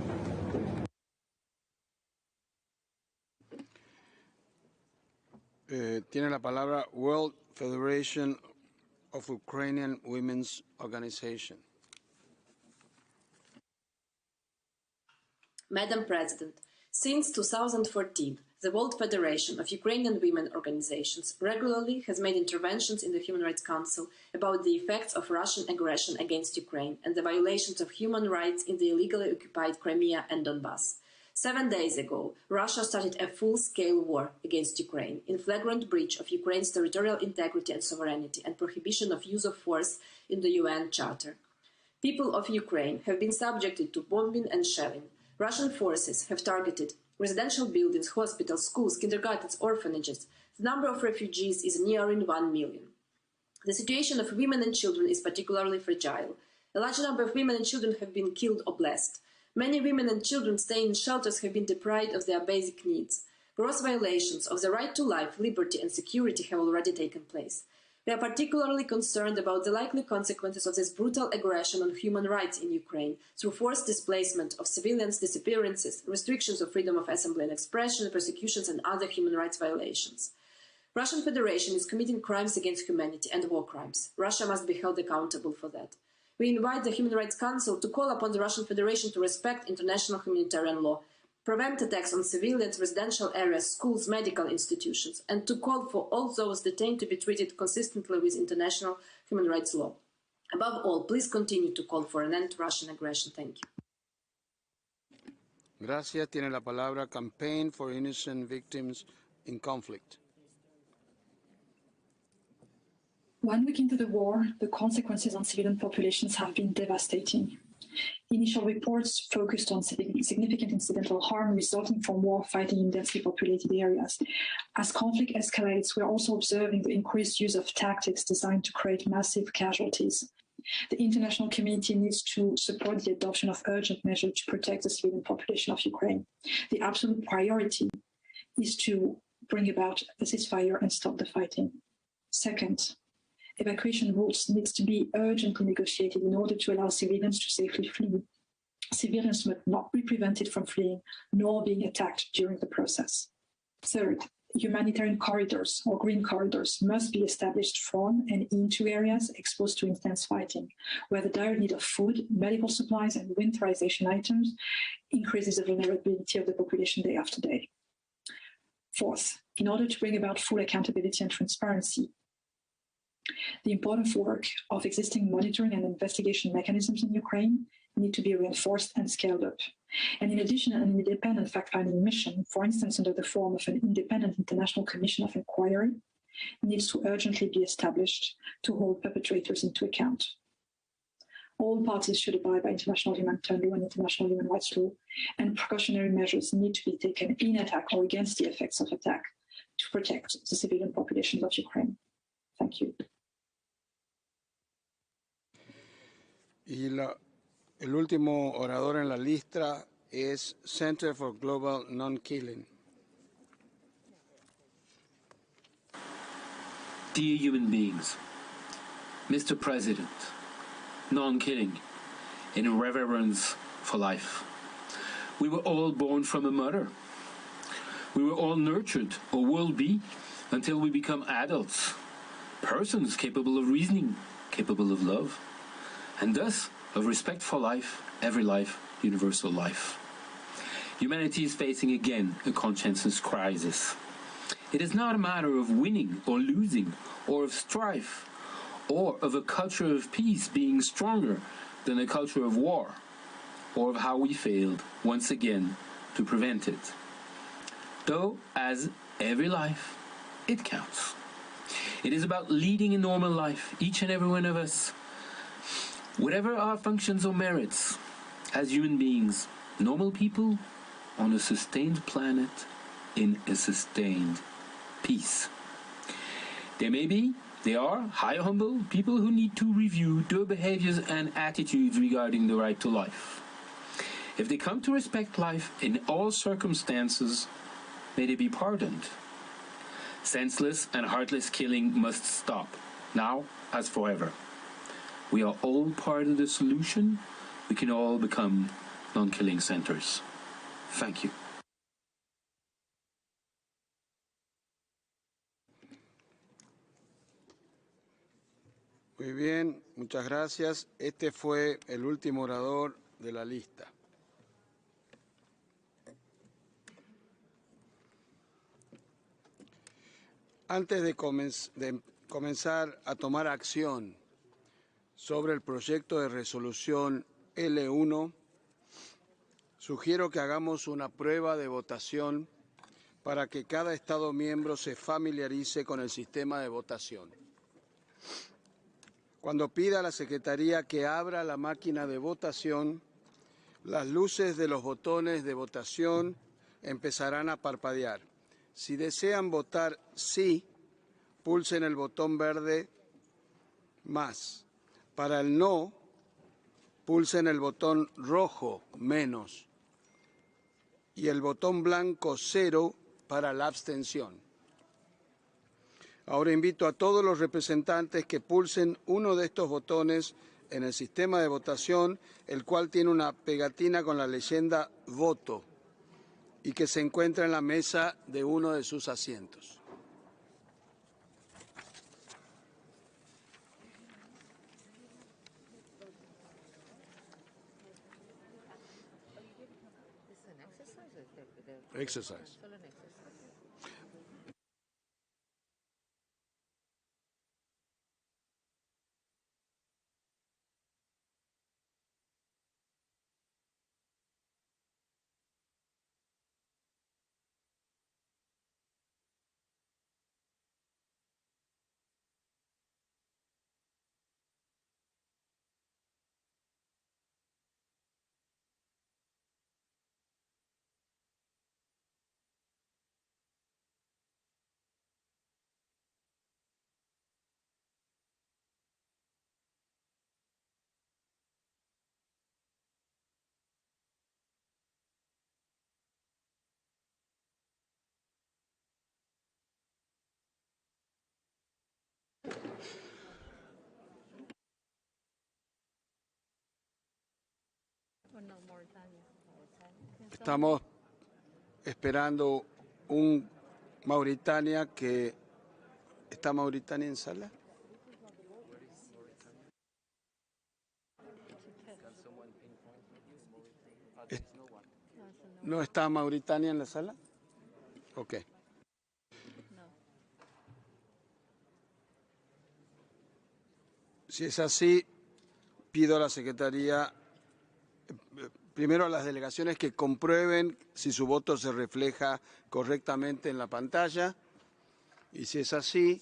Tiene la palabra World Federation of Ukrainian Women's Organization. Madam President, since 2014, the World Federation of Ukrainian Women Organizations regularly has made interventions in the Human Rights Council about the effects of Russian aggression against Ukraine and the violations of human rights in the illegally occupied Crimea and Donbass. 7 days ago, Russia started a full-scale war against Ukraine in flagrant breach of Ukraine's territorial integrity and sovereignty and prohibition of use of force in the UN Charter. People of Ukraine have been subjected to bombing and shelling. Russian forces have targeted residential buildings, hospitals, schools, kindergartens, orphanages. The number of refugees is nearing 1 million. The situation of women and children is particularly fragile. A large number of women and children have been killed or blessed. Many women and children staying in shelters have been deprived of their basic needs. Gross violations of the right to life, liberty and security have already taken place. We are particularly concerned about the likely consequences of this brutal aggression on human rights in Ukraine through forced displacement of civilians, disappearances, restrictions of freedom of assembly and expression, persecutions and other human rights violations. Russian Federation is committing crimes against humanity and war crimes. Russia must be held accountable for that. We invite the Human Rights Council to call upon the Russian Federation to respect international humanitarian law, prevent attacks on civilians, residential areas, schools, medical institutions, and to call for all those detained to be treated consistently with international human rights law. Above all, please continue to call for an end to Russian aggression. Thank you. Gracias. Tiene la palabra Campaign for Innocent Victims in Conflict. 1 week into the war, the consequences on civilian populations have been devastating. Initial reports focused on significant incidental harm resulting from war fighting in densely populated areas. As conflict escalates, we are also observing the increased use of tactics designed to create massive casualties. The international community needs to support the adoption of urgent measures to protect the civilian population of Ukraine. The absolute priority is to bring about a ceasefire and stop the fighting. Second, evacuation routes need to be urgently negotiated in order to allow civilians to safely flee. Civilians must not be prevented from fleeing nor being attacked during the process. Third, humanitarian corridors or green corridors must be established from and into areas exposed to intense fighting, where the dire need of food, medical supplies, and winterization items increases the vulnerability of the population day after day. Fourth, in order to bring about full accountability and transparency, the important work of existing monitoring and investigation mechanisms in Ukraine need to be reinforced and scaled up. And in addition, an independent fact-finding mission, for instance, under the form of an independent international commission of inquiry, needs to urgently be established to hold perpetrators into account. All parties should abide by international humanitarian law and international human rights law, and precautionary measures need to be taken in attack or against the effects of attack to protect the civilian populations of Ukraine. Thank you. Y el último orador en la lista es Center for Global Non-Killing. Dear human beings, Mr. President, non-killing, in reverence for life. We were all born from a mother. We were all nurtured, or will be, until we become adults. Persons capable of reasoning, capable of love, and thus of respect for life, every life, universal life. Humanity is facing again a conscience crisis. It is not a matter of winning or losing, or of strife, or of a culture of peace being stronger than a culture of war, or of how we failed once again to prevent it. Though, as every life, it counts. It is about leading a normal life, each and every one of us. Whatever our functions or merits, as human beings, normal people on a sustained planet in a sustained peace. They are high humble people who need to review their behaviors and attitudes regarding the right to life. If they come to respect life in all circumstances, may they be pardoned. Senseless and heartless killing must stop, now as forever. We are all part of the solution. We can all become non-killing centers. Thank you. Muy bien, muchas gracias. Este fue el último orador de la lista. Antes de comenzar a tomar acción sobre el proyecto de resolución L1, sugiero que hagamos una prueba de votación para que cada Estado miembro se familiarice con el sistema de votación. Cuando pida a la Secretaría que abra la máquina de votación, las luces de los botones de votación empezarán a parpadear. Si desean votar sí, pulsen el botón verde más. Para el no, pulsen el botón rojo menos y el botón blanco 0 para la abstención. Ahora invito a todos los representantes que pulsen uno de estos botones en el sistema de votación, el cual tiene una pegatina con la leyenda voto y que se encuentra en la mesa de uno de sus asientos. Exercise. Estamos esperando un Mauritania que... ¿Está Mauritania en sala? ¿No está Mauritania en la sala? Ok. Si es así, pido a la Secretaría, primero a las delegaciones que comprueben si su voto se refleja correctamente en la pantalla. Y si es así,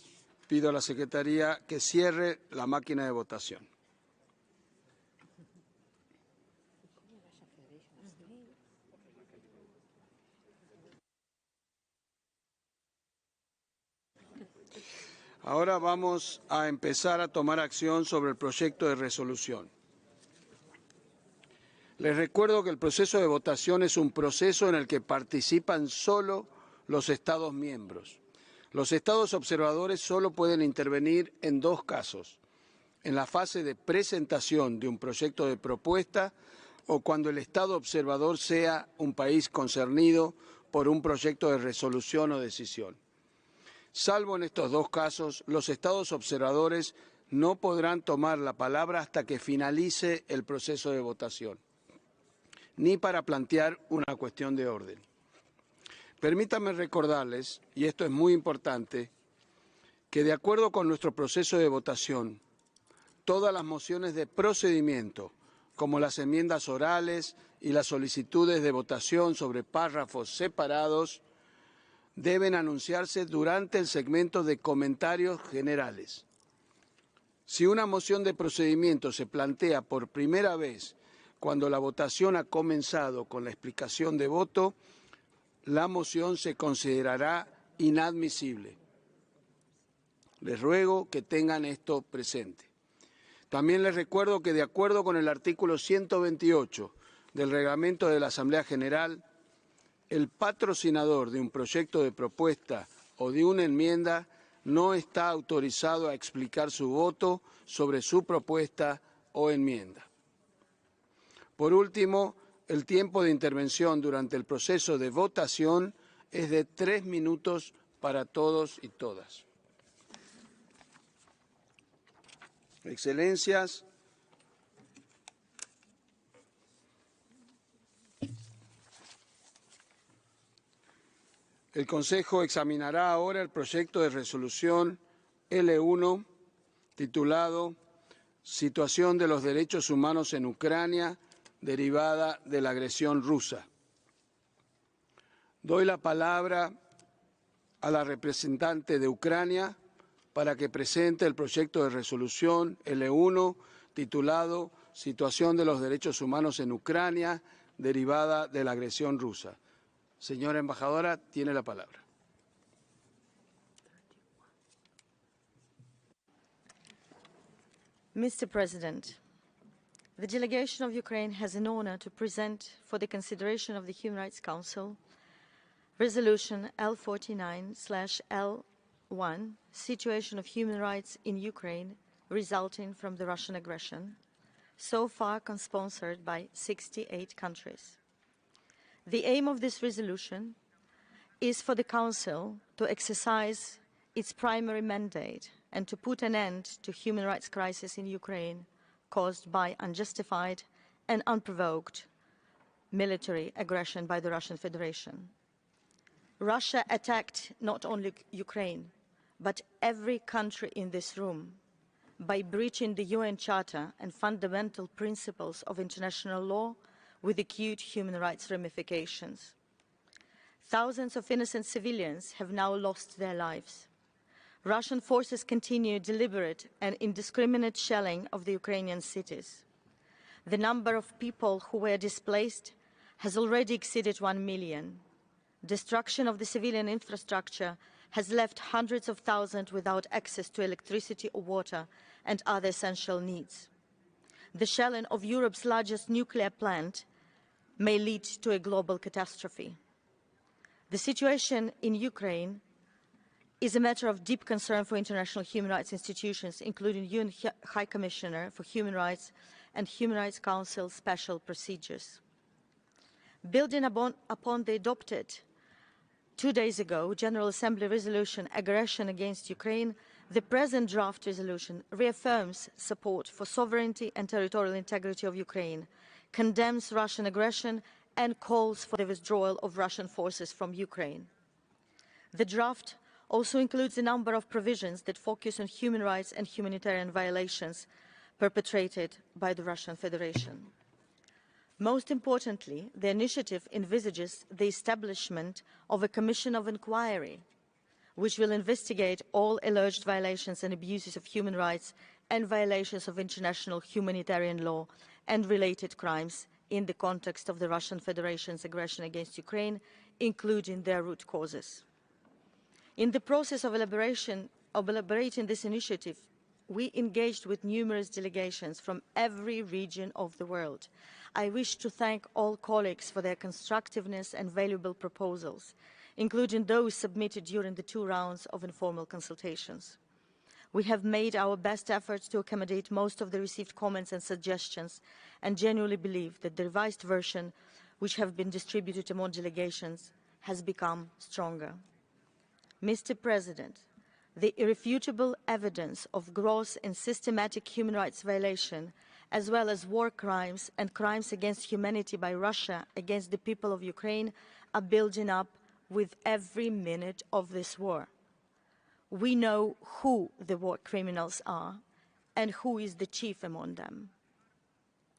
pido a la Secretaría que cierre la máquina de votación. Ahora vamos a empezar a tomar acción sobre el proyecto de resolución. Les recuerdo que el proceso de votación es un proceso en el que participan solo los Estados miembros. Los Estados observadores solo pueden intervenir en dos casos: en la fase de presentación de un proyecto de propuesta o cuando el Estado observador sea un país concernido por un proyecto de resolución o decisión. Salvo en estos dos casos, los Estados observadores no podrán tomar la palabra hasta que finalice el proceso de votación, ni para plantear una cuestión de orden. Permítanme recordarles, y esto es muy importante, que de acuerdo con nuestro proceso de votación, todas las mociones de procedimiento, como las enmiendas orales y las solicitudes de votación sobre párrafos separados, deben anunciarse durante el segmento de comentarios generales. Si una moción de procedimiento se plantea por primera vez cuando la votación ha comenzado con la explicación de voto, la moción se considerará inadmisible. Les ruego que tengan esto presente. También les recuerdo que de acuerdo con el artículo 128 del Reglamento de la Asamblea General, el patrocinador de un proyecto de propuesta o de una enmienda no está autorizado a explicar su voto sobre su propuesta o enmienda. Por último, el tiempo de intervención durante el proceso de votación es de 3 minutos para todos y todas. Excelencias, el Consejo examinará ahora el proyecto de resolución L1 titulado Situación de los derechos humanos en Ucrania derivada de la agresión rusa. Doy la palabra a la representante de Ucrania para que presente el proyecto de resolución L1 titulado Situación de los derechos humanos en Ucrania derivada de la agresión rusa. Señora embajadora, tiene la palabra. Mr. President, the delegation of Ukraine has an honor to present for the consideration of the Human Rights Council Resolution L49/L1, Situation of Human Rights in Ukraine resulting from the Russian aggression, so far co-sponsored by 68 countries. The aim of this resolution is for the Council to exercise its primary mandate and to put an end to human rights crisis in Ukraine caused by unjustified and unprovoked military aggression by the Russian Federation. Russia attacked not only Ukraine, but every country in this room by breaching the UN Charter and fundamental principles of international law with acute human rights ramifications. Thousands of innocent civilians have now lost their lives. Russian forces continue deliberate and indiscriminate shelling of the Ukrainian cities. The number of people who were displaced has already exceeded 1 million. Destruction of the civilian infrastructure has left hundreds of thousands without access to electricity or water and other essential needs. The shelling of Europe's largest nuclear plant may lead to a global catastrophe. The situation in Ukraine is a matter of deep concern for international human rights institutions, including UN High Commissioner for Human Rights and Human Rights Council special procedures. Building upon the adopted 2 days ago General Assembly resolution Aggression against Ukraine, the present draft resolution reaffirms support for sovereignty and territorial integrity of Ukraine, condemns Russian aggression and calls for the withdrawal of Russian forces from Ukraine. The draft also includes a number of provisions that focus on human rights and humanitarian violations perpetrated by the Russian Federation. Most importantly, the initiative envisages the establishment of a commission of inquiry, which will investigate all alleged violations and abuses of human rights and violations of international humanitarian law and related crimes in the context of the Russian Federation's aggression against Ukraine, including their root causes. In the process of elaborating this initiative, we engaged with numerous delegations from every region of the world. I wish to thank all colleagues for their constructiveness and valuable proposals, including those submitted during the 2 rounds of informal consultations. We have made our best efforts to accommodate most of the received comments and suggestions and genuinely believe that the revised version, which have been distributed among delegations, has become stronger. Mr. President, the irrefutable evidence of gross and systematic human rights violation, as well as war crimes and crimes against humanity by Russia against the people of Ukraine, are building up with every minute of this war. We know who the war criminals are and who is the chief among them.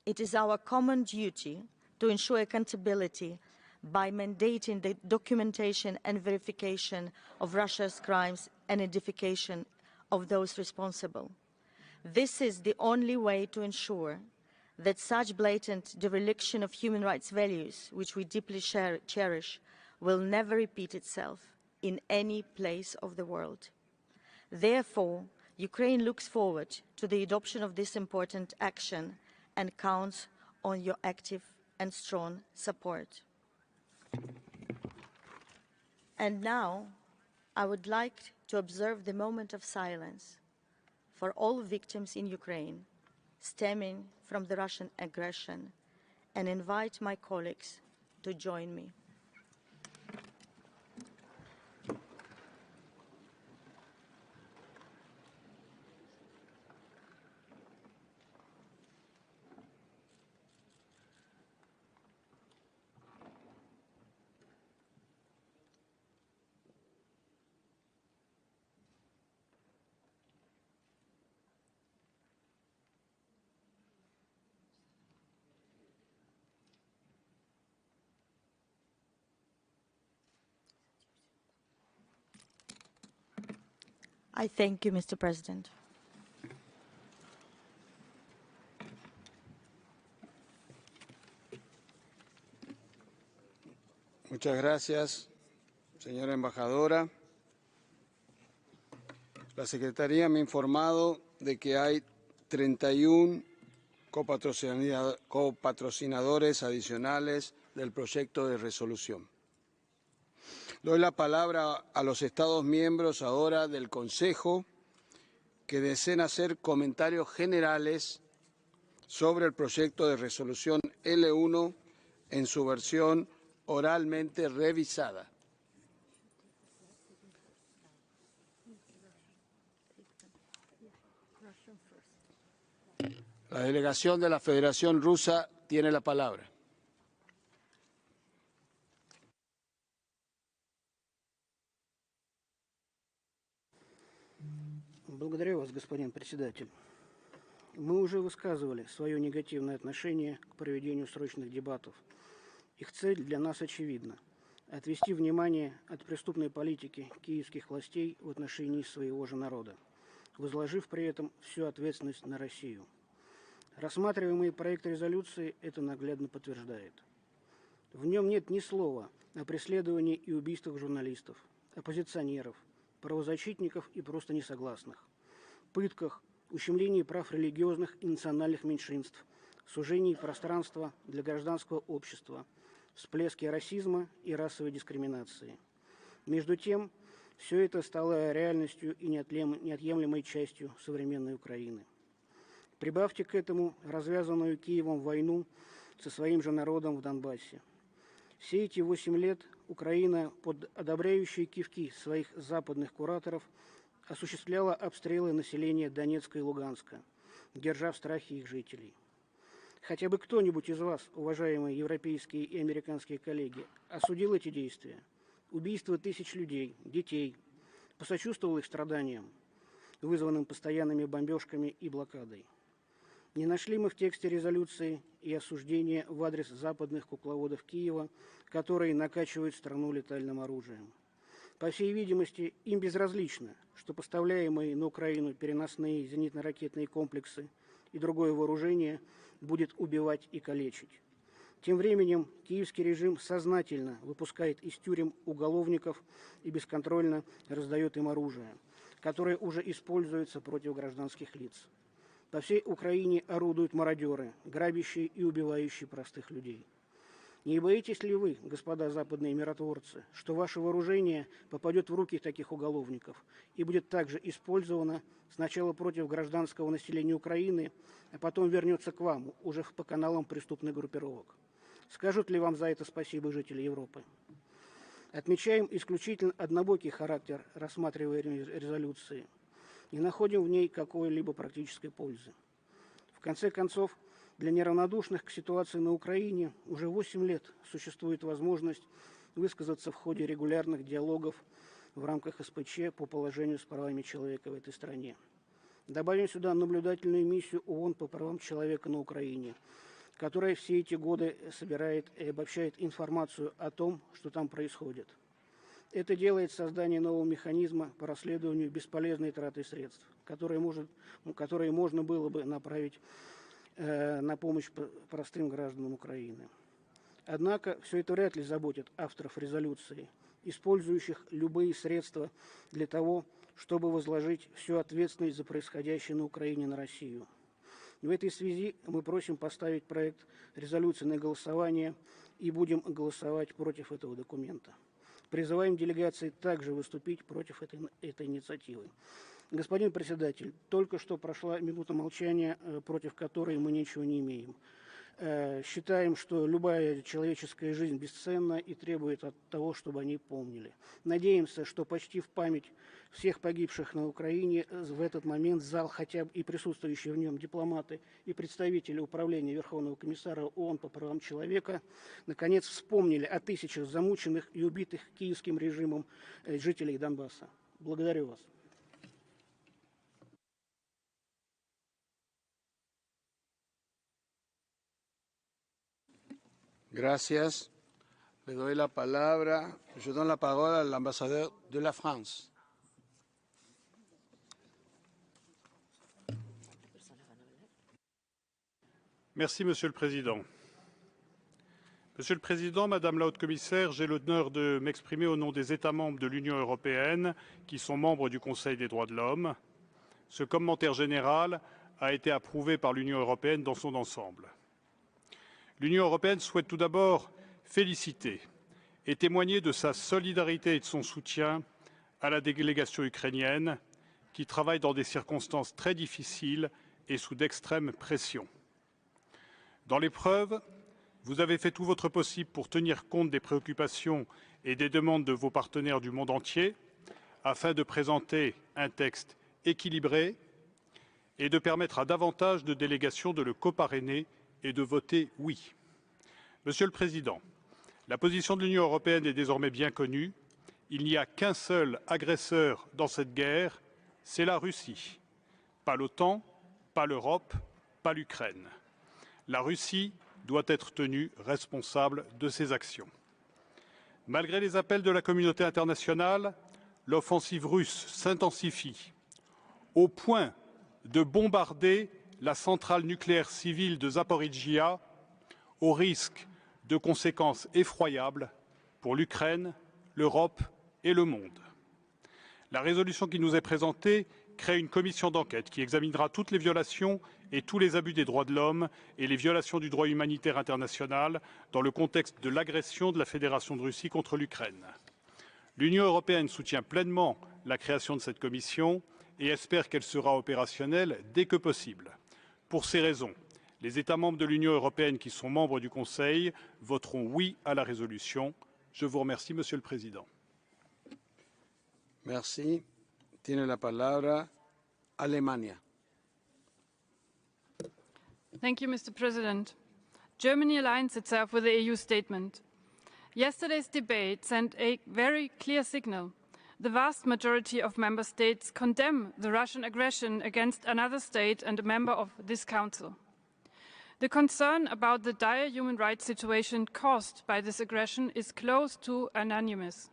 It is our common duty to ensure accountability by mandating the documentation and verification of Russia's crimes and identification of those responsible. This is the only way to ensure that such blatant dereliction of human rights values, which we deeply cherish, will never repeat itself in any place of the world. Therefore, Ukraine looks forward to the adoption of this important action and counts on your active and strong support. And now, I would like to observe the moment of silence for all victims in Ukraine stemming from the Russian aggression and invite my colleagues to join me. I thank you, Mr. President. Muchas gracias, señora embajadora. La Secretaría me ha informado de que hay 31 copatrocinadores adicionales del proyecto de resolución. Doy la palabra a los Estados miembros ahora del Consejo que deseen hacer comentarios generales sobre el proyecto de resolución L1 en su versión oralmente revisada. La delegación de la Federación Rusa tiene la palabra. Благодарю вас, господин председатель. Мы уже высказывали свое негативное отношение к проведению срочных дебатов. Их цель для нас очевидна – отвести внимание от преступной политики киевских властей в отношении своего же народа, возложив при этом всю ответственность на Россию. Рассматриваемый проект резолюции это наглядно подтверждает. В нем нет ни слова о преследовании и убийствах журналистов, оппозиционеров, правозащитников и просто несогласных, пытках, ущемлении прав религиозных и национальных меньшинств, сужении пространства для гражданского общества, всплеске расизма и расовой дискриминации. Между тем, все это стало реальностью и неотъемлемой частью современной Украины. Прибавьте к этому развязанную Киевом войну со своим же народом в Донбассе. Все эти 8 лет Украина под одобряющие кивки своих западных кураторов осуществляла обстрелы населения Донецка и Луганска, держа в страхе их жителей. Хотя бы кто-нибудь из вас, уважаемые европейские и американские коллеги, осудил эти действия, убийство тысяч людей, детей, посочувствовал их страданиям, вызванным постоянными бомбежками и блокадой? Не нашли мы в тексте резолюции и осуждения в адрес западных кукловодов Киева, которые накачивают страну летальным оружием. По всей видимости, им безразлично, что поставляемые на Украину переносные зенитно-ракетные комплексы и другое вооружение будет убивать и калечить. Тем временем киевский режим сознательно выпускает из тюрем уголовников и бесконтрольно раздает им оружие, которое уже используется против гражданских лиц. По всей Украине орудуют мародеры, грабящие и убивающие простых людей. Не боитесь ли вы, господа западные миротворцы, что ваше вооружение попадет в руки таких уголовников и будет также использовано сначала против гражданского населения Украины, а потом вернется к вам, уже по каналам преступных группировок? Скажут ли вам за это спасибо жители Европы? Отмечаем исключительно однобокий характер рассматриваемой резолюции. Не находим в ней какой-либо практической пользы. В конце концов, для неравнодушных к ситуации на Украине уже 8 лет существует возможность высказаться в ходе регулярных диалогов в рамках СПЧ по положению с правами человека в этой стране. Добавим сюда наблюдательную миссию ООН по правам человека на Украине, которая все эти годы собирает и обобщает информацию о том, что там происходит. Это делает создание нового механизма по расследованию бесполезной траты средств, которые можно было бы направить на помощь простым гражданам Украины. Однако все это вряд ли заботит авторов резолюции, использующих любые средства для того, чтобы возложить всю ответственность за происходящее на Украине на Россию. В этой связи мы просим поставить проект резолюции на голосование и будем голосовать против этого документа. Призываем делегации также выступить против этой инициативы. Господин председатель, только что прошла минута молчания, против которой мы ничего не имеем. Считаем, что любая человеческая жизнь бесценна и требует от того, чтобы они помнили. Надеемся, что почти в память всех погибших на Украине в этот момент зал, хотя бы и присутствующие в нем дипломаты и представители Управления Верховного комиссара ООН по правам человека, наконец вспомнили о тысячах замученных и убитых киевским режимом жителей Донбасса. Благодарю вас. Gracias. Le doy la palabra. Je donne la parole à l'ambassadeur de la France. Merci, Monsieur le Président. Monsieur le Président, Madame la Haute-Commissaire, j'ai l'honneur de m'exprimer au nom des États membres de l'Union européenne qui sont membres du Conseil des droits de l'homme. Ce commentaire général a été approuvé par l'Union européenne dans son ensemble. L'Union européenne souhaite tout d'abord féliciter et témoigner de sa solidarité et de son soutien à la délégation ukrainienne qui travaille dans des circonstances très difficiles et sous d'extrêmes pressions. Dans l'épreuve, vous avez fait tout votre possible pour tenir compte des préoccupations et des demandes de vos partenaires du monde entier afin de présenter un texte équilibré et de permettre à davantage de délégations de le coparrainer et de voter oui. Monsieur le Président, la position de l'Union européenne est désormais bien connue. Il n'y a qu'un seul agresseur dans cette guerre, c'est la Russie. Pas l'OTAN, pas l'Europe, pas l'Ukraine. La Russie doit être tenue responsable de ses actions. Malgré les appels de la communauté internationale, l'offensive russe s'intensifie au point de bombarder la centrale nucléaire civile de Zaporijia au risque de conséquences effroyables pour l'Ukraine, l'Europe et le monde. La résolution qui nous est présentée crée une commission d'enquête qui examinera toutes les violations et tous les abus des droits de l'homme et les violations du droit humanitaire international dans le contexte de l'agression de la Fédération de Russie contre l'Ukraine. L'Union européenne soutient pleinement la création de cette commission et espère qu'elle sera opérationnelle dès que possible. Pour ces raisons, les États membres de l'Union européenne qui sont membres du Conseil voteront oui à la résolution. Je vous remercie, Monsieur le Président. Merci. Tiene la palabra Alemania. Thank you, Mr. President. Germany aligns itself with the EU statement. Yesterday's debate sent a very clear signal. The vast majority of member states condemn the Russian aggression against another state and a member of this council. The concern about the dire human rights situation caused by this aggression is close to unanimous.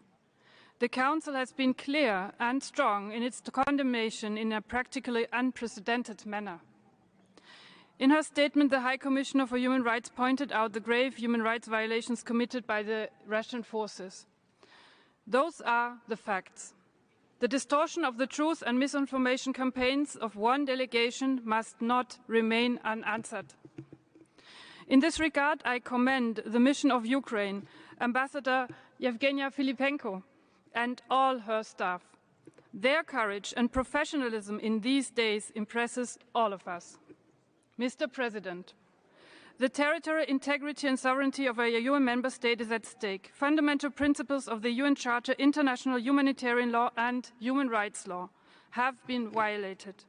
The Council has been clear and strong in its condemnation in a practically unprecedented manner. In her statement, the High Commissioner for Human Rights pointed out the grave human rights violations committed by the Russian forces. Those are the facts. The distortion of the truth and misinformation campaigns of one delegation must not remain unanswered. In this regard, I commend the mission of Ukraine, Ambassador Yevgenia Filipenko, and all her staff. Their courage and professionalism in these days impresses all of us. Mr. President, the territorial integrity and sovereignty of a UN member state is at stake. Fundamental principles of the UN Charter, international humanitarian law and human rights law have been violated.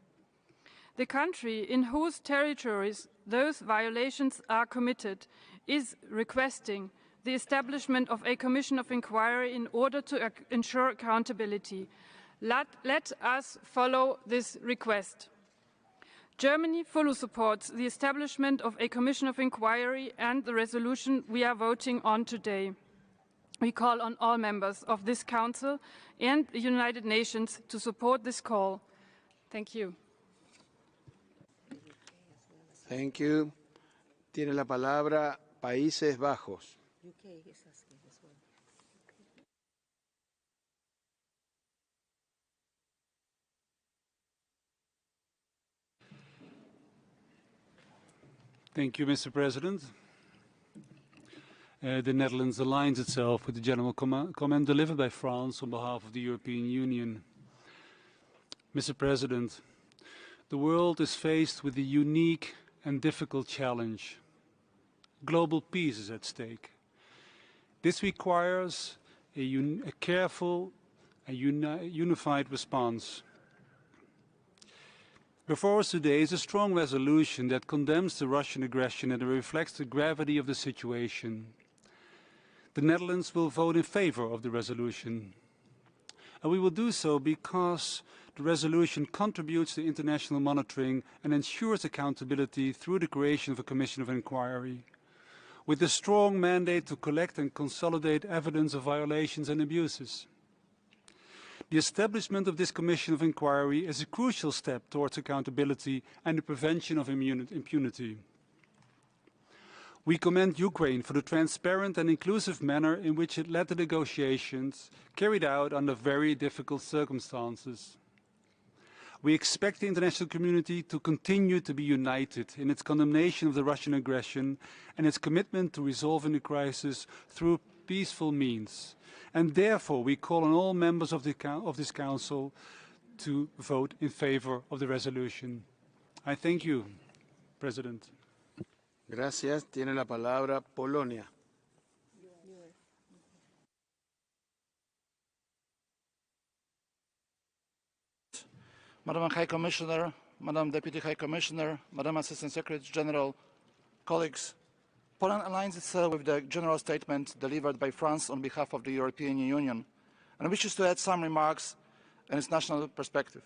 The country in whose territories those violations are committed is requesting the establishment of a commission of inquiry in order to ensure accountability. Let us follow this request. Germany fully supports the establishment of a commission of inquiry and the resolution we are voting on today. We call on all members of this Council and the United Nations to support this call. Thank you. Thank you. Tiene la palabra Países Bajos. Thank you, Mr. President. The Netherlands aligns itself with the general comment delivered by France on behalf of the European Union. Mr. President, the world is faced with a unique and difficult challenge. Global peace is at stake. This requires a careful and unified response. Before us today is a strong resolution that condemns the Russian aggression and reflects the gravity of the situation. The Netherlands will vote in favor of the resolution. And we will do so because the resolution contributes to international monitoring and ensures accountability through the creation of a commission of inquiry, with a strong mandate to collect and consolidate evidence of violations and abuses. The establishment of this commission of inquiry is a crucial step towards accountability and the prevention of impunity. We commend Ukraine for the transparent and inclusive manner in which it led the negotiations carried out under very difficult circumstances. We expect the international community to continue to be united in its condemnation of the Russian aggression and its commitment to resolving the crisis through peaceful means. And therefore, we call on all members of this Council to vote in favor of the resolution. I thank you, President. Gracias. Tiene la palabra Polonia. Madam High Commissioner, Madam Deputy High Commissioner, Madam Assistant Secretary General, colleagues, Poland aligns itself with the general statement delivered by France on behalf of the European Union and wishes to add some remarks in its national perspective.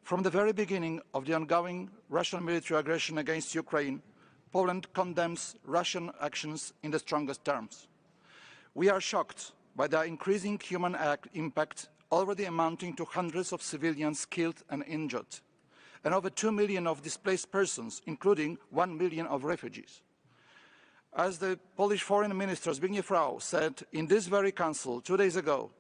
From the very beginning of the ongoing Russian military aggression against Ukraine, Poland condemns Russian actions in the strongest terms. We are shocked by the increasing human impact already amounting to hundreds of civilians killed and injured, and over 2 million of displaced persons, including 1 million of refugees. As the Polish Foreign Minister Zbigniew Rau said in this very council 2 days ago,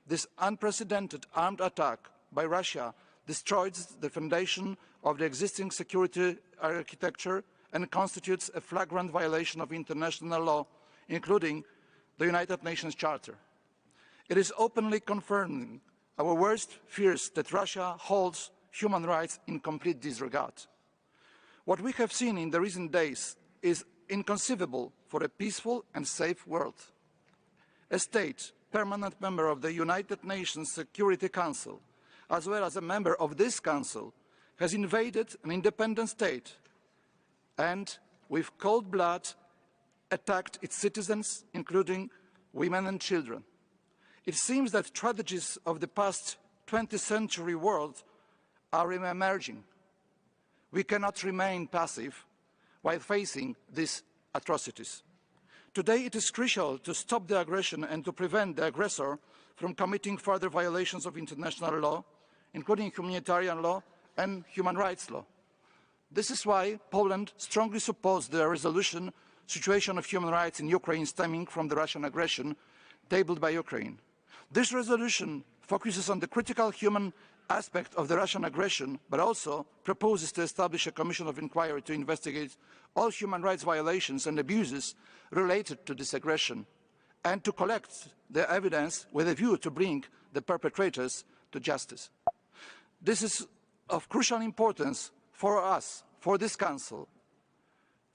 this unprecedented armed attack by Russia destroys the foundation of the existing security architecture and constitutes a flagrant violation of international law, including the United Nations Charter. It is openly confirming our worst fears that Russia holds human rights in complete disregard. What we have seen in the recent days is inconceivable for a peaceful and safe world. A state, permanent member of the United Nations Security Council, as well as a member of this Council, has invaded an independent state and, with cold blood, attacked its citizens, including women and children. It seems that tragedies of the past 20th century world are emerging. We cannot remain passive while facing these atrocities. Today it is crucial to stop the aggression and to prevent the aggressor from committing further violations of international law, including humanitarian law and human rights law. This is why Poland strongly supports the resolution situation of human rights in Ukraine stemming from the Russian aggression tabled by Ukraine. This resolution focuses on the critical human aspect of the Russian aggression, but also proposes to establish a commission of inquiry to investigate all human rights violations and abuses related to this aggression, and to collect the evidence with a view to bring the perpetrators to justice. This is of crucial importance for us, for this Council,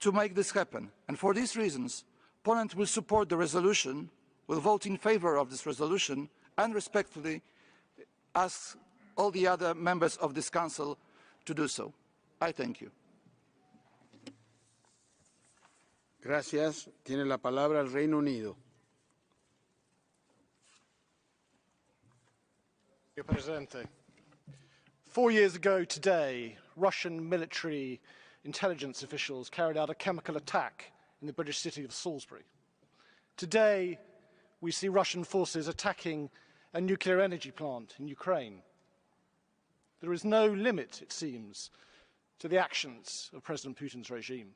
to make this happen. And for these reasons, Poland will support the resolution, will vote in favor of this resolution, and respectfully ask all the other members of this Council to do so. I thank you. Gracias. Tiene la palabra el Reino Unido. Mr. Presidente. 4 years ago today, Russian military intelligence officials carried out a chemical attack in the British city of Salisbury. Today, we see Russian forces attacking a nuclear energy plant in Ukraine. There is no limit, it seems, to the actions of President Putin's regime.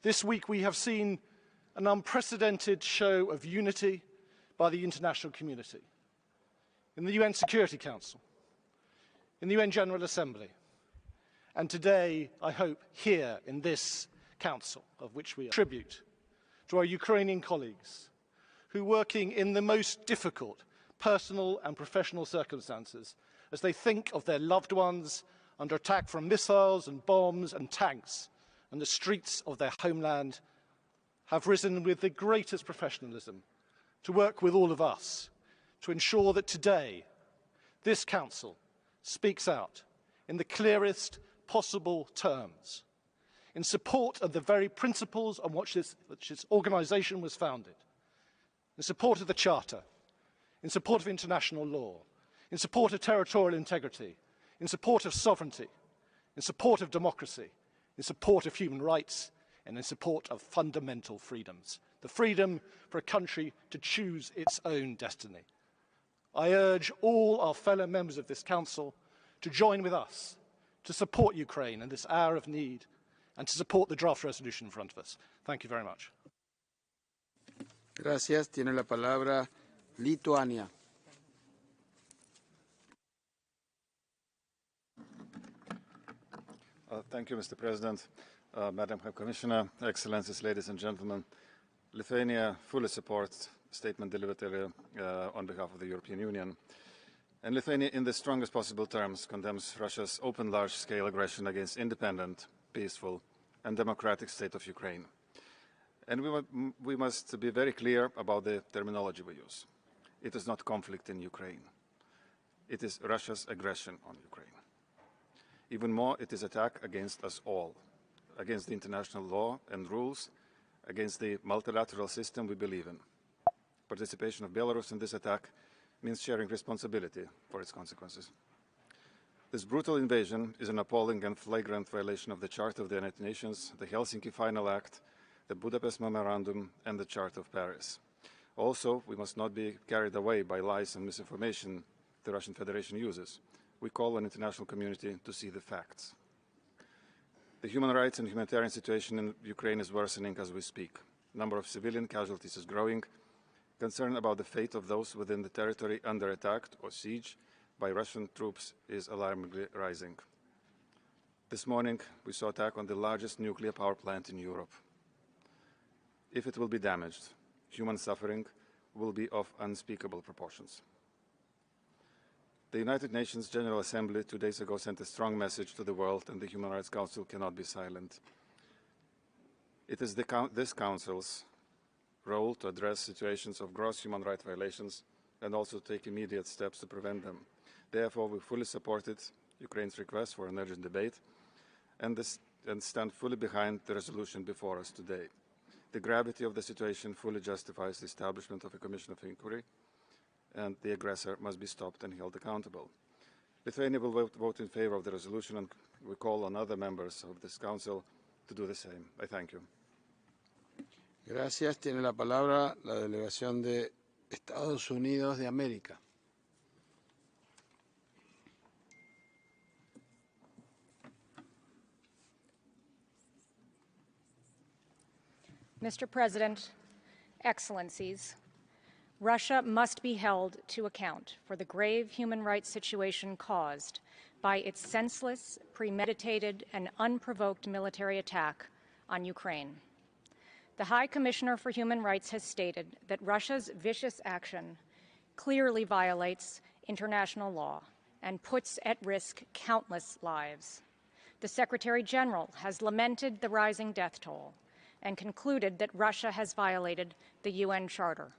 This week we have seen an unprecedented show of unity by the international community. In the UN Security Council, in the UN General Assembly, and today, I hope, here in this Council, of which we are tribute to our Ukrainian colleagues who, working in the most difficult personal and professional circumstances, as they think of their loved ones under attack from missiles and bombs and tanks and the streets of their homeland, have risen with the greatest professionalism to work with all of us to ensure that today this Council speaks out in the clearest possible terms in support of the very principles on which this organisation was founded, in support of the Charter, in support of international law, in support of territorial integrity, in support of sovereignty, in support of democracy, in support of human rights, and in support of fundamental freedoms, the freedom for a country to choose its own destiny. I urge all our fellow members of this Council to join with us to support Ukraine in this hour of need and to support the draft resolution in front of us. Thank you very much. Gracias. Tiene la palabra Lituania. Thank you, Mr. President, Madam High Commissioner, Excellencies, ladies and gentlemen. Lithuania fully supports the statement delivered earlier on behalf of the European Union. And Lithuania, in the strongest possible terms, condemns Russia's open, large-scale aggression against independent, peaceful, and democratic state of Ukraine. And we must be very clear about the terminology we use. It is not conflict in Ukraine. It is Russia's aggression on Ukraine. Even more, it is attack against us all, against the international law and rules, against the multilateral system we believe in. Participation of Belarus in this attack means sharing responsibility for its consequences. This brutal invasion is an appalling and flagrant violation of the Charter of the United Nations, the Helsinki Final Act, the Budapest Memorandum, and the Charter of Paris. Also, we must not be carried away by lies and misinformation the Russian Federation uses. We call on the international community to see the facts. The human rights and humanitarian situation in Ukraine is worsening as we speak. The number of civilian casualties is growing. Concern about the fate of those within the territory under attack or siege by Russian troops is alarmingly rising. This morning, we saw attack on the largest nuclear power plant in Europe. If it will be damaged, human suffering will be of unspeakable proportions. The United Nations General Assembly 2 days ago sent a strong message to the world, and the Human Rights Council cannot be silent. It is this Council's role to address situations of gross human rights violations and also take immediate steps to prevent them. Therefore, we fully supported Ukraine's request for an urgent debate and stand fully behind the resolution before us today. The gravity of the situation fully justifies the establishment of a commission of inquiry, and the aggressor must be stopped and held accountable. Lithuania will vote in favor of the resolution, and we call on other members of this Council to do the same. I thank you. Gracias. Tiene la palabra la delegación de Estados Unidos de América. Mr. President, Excellencies, Russia must be held to account for the grave human rights situation caused by its senseless, premeditated, and unprovoked military attack on Ukraine. The High Commissioner for Human Rights has stated that Russia's vicious action clearly violates international law and puts at risk countless lives. The Secretary General has lamented the rising death toll and concluded that Russia has violated the UN Charter,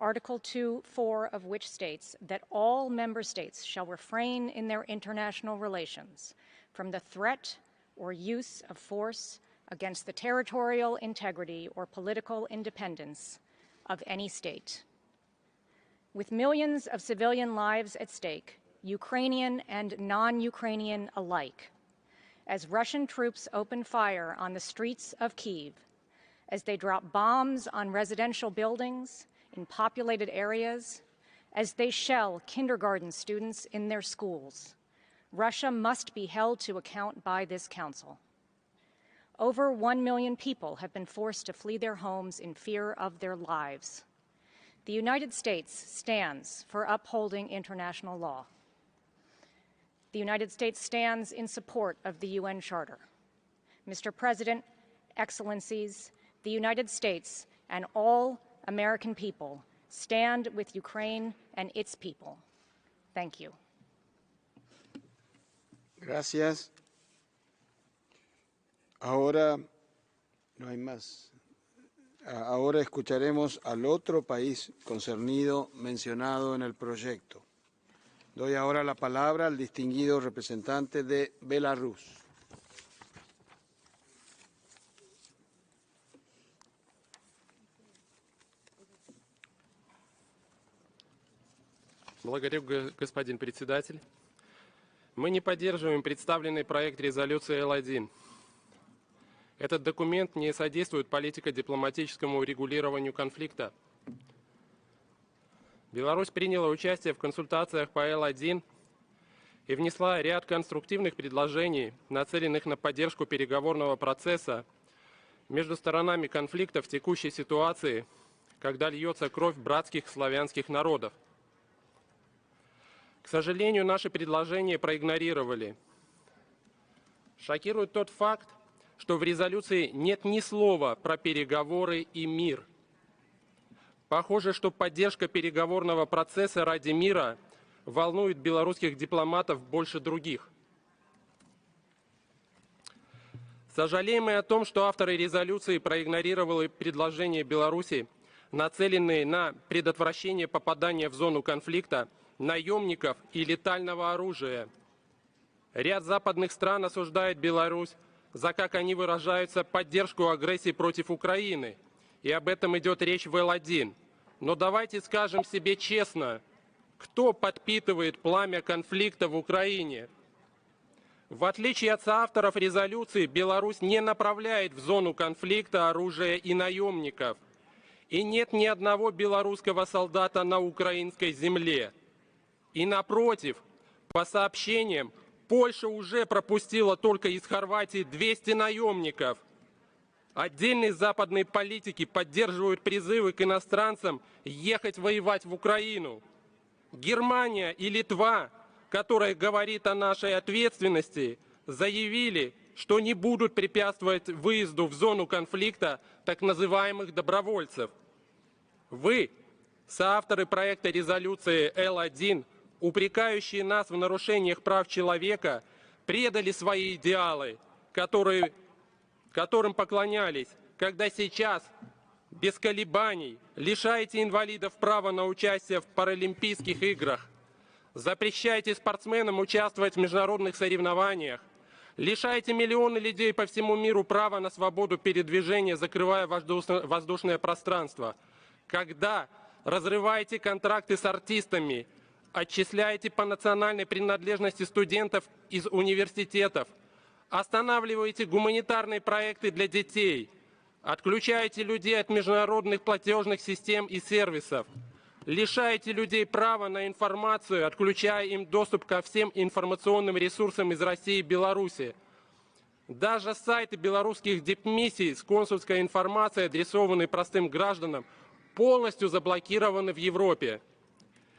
Article 2(4) of which states that all member states shall refrain in their international relations from the threat or use of force against the territorial integrity or political independence of any state. With millions of civilian lives at stake, Ukrainian and non-Ukrainian alike, as Russian troops open fire on the streets of Kyiv, as they drop bombs on residential buildings in populated areas, as they shell kindergarten students in their schools, Russia must be held to account by this Council. Over 1 million people have been forced to flee their homes in fear of their lives. The United States stands for upholding international law. The United States stands in support of the UN Charter. Mr. President, Excellencies, the United States and all American people stand with Ukraine and its people. Thank you. Gracias. Ahora no hay más. Ahora escucharemos al otro país concernido mencionado en el proyecto. Doy ahora la palabra al distinguido representante de Belarus. Благодарю, господин председатель. Мы не поддерживаем представленный проект резолюции Л1. Этот документ не содействует политико-дипломатическому урегулированию конфликта. Беларусь приняла участие в консультациях по Л1 и внесла ряд конструктивных предложений, нацеленных на поддержку переговорного процесса между сторонами конфликта в текущей ситуации, когда льется кровь братских славянских народов. К сожалению, наши предложения проигнорировали. Шокирует тот факт, что в резолюции нет ни слова про переговоры и мир. Похоже, что поддержка переговорного процесса ради мира волнует белорусских дипломатов больше других. Сожалеем мы о том, что авторы резолюции проигнорировали предложения Беларуси, нацеленные на предотвращение попадания в зону конфликта наемников и летального оружия. Ряд западных стран осуждает Беларусь за, как они выражаются, поддержку агрессии против Украины. И об этом идет речь в Л1. Но давайте скажем себе честно, кто подпитывает пламя конфликта в Украине? В отличие от соавторов резолюции, Беларусь не направляет в зону конфликта оружие и наемников. И нет ни одного белорусского солдата на украинской земле. И напротив, по сообщениям, Польша уже пропустила только из Хорватии 200 наемников. Отдельные западные политики поддерживают призывы к иностранцам ехать воевать в Украину. Германия и Литва, которая говорит о нашей ответственности, заявили, что не будут препятствовать выезду в зону конфликта так называемых добровольцев. Вы, соавторы проекта резолюции Л1, упрекающие нас в нарушениях прав человека, предали свои идеалы, которым поклонялись, когда сейчас без колебаний лишаете инвалидов права на участие в Паралимпийских играх, запрещаете спортсменам участвовать в международных соревнованиях, лишаете миллионы людей по всему миру права на свободу передвижения, закрывая воздушное пространство, когда разрываете контракты с артистами, отчисляете по национальной принадлежности студентов из университетов, останавливаете гуманитарные проекты для детей, отключаете людей от международных платежных систем и сервисов, лишаете людей права на информацию, отключая им доступ ко всем информационным ресурсам из России и Беларуси. Даже сайты белорусских дипмиссий с консульской информацией, адресованной простым гражданам, полностью заблокированы в Европе.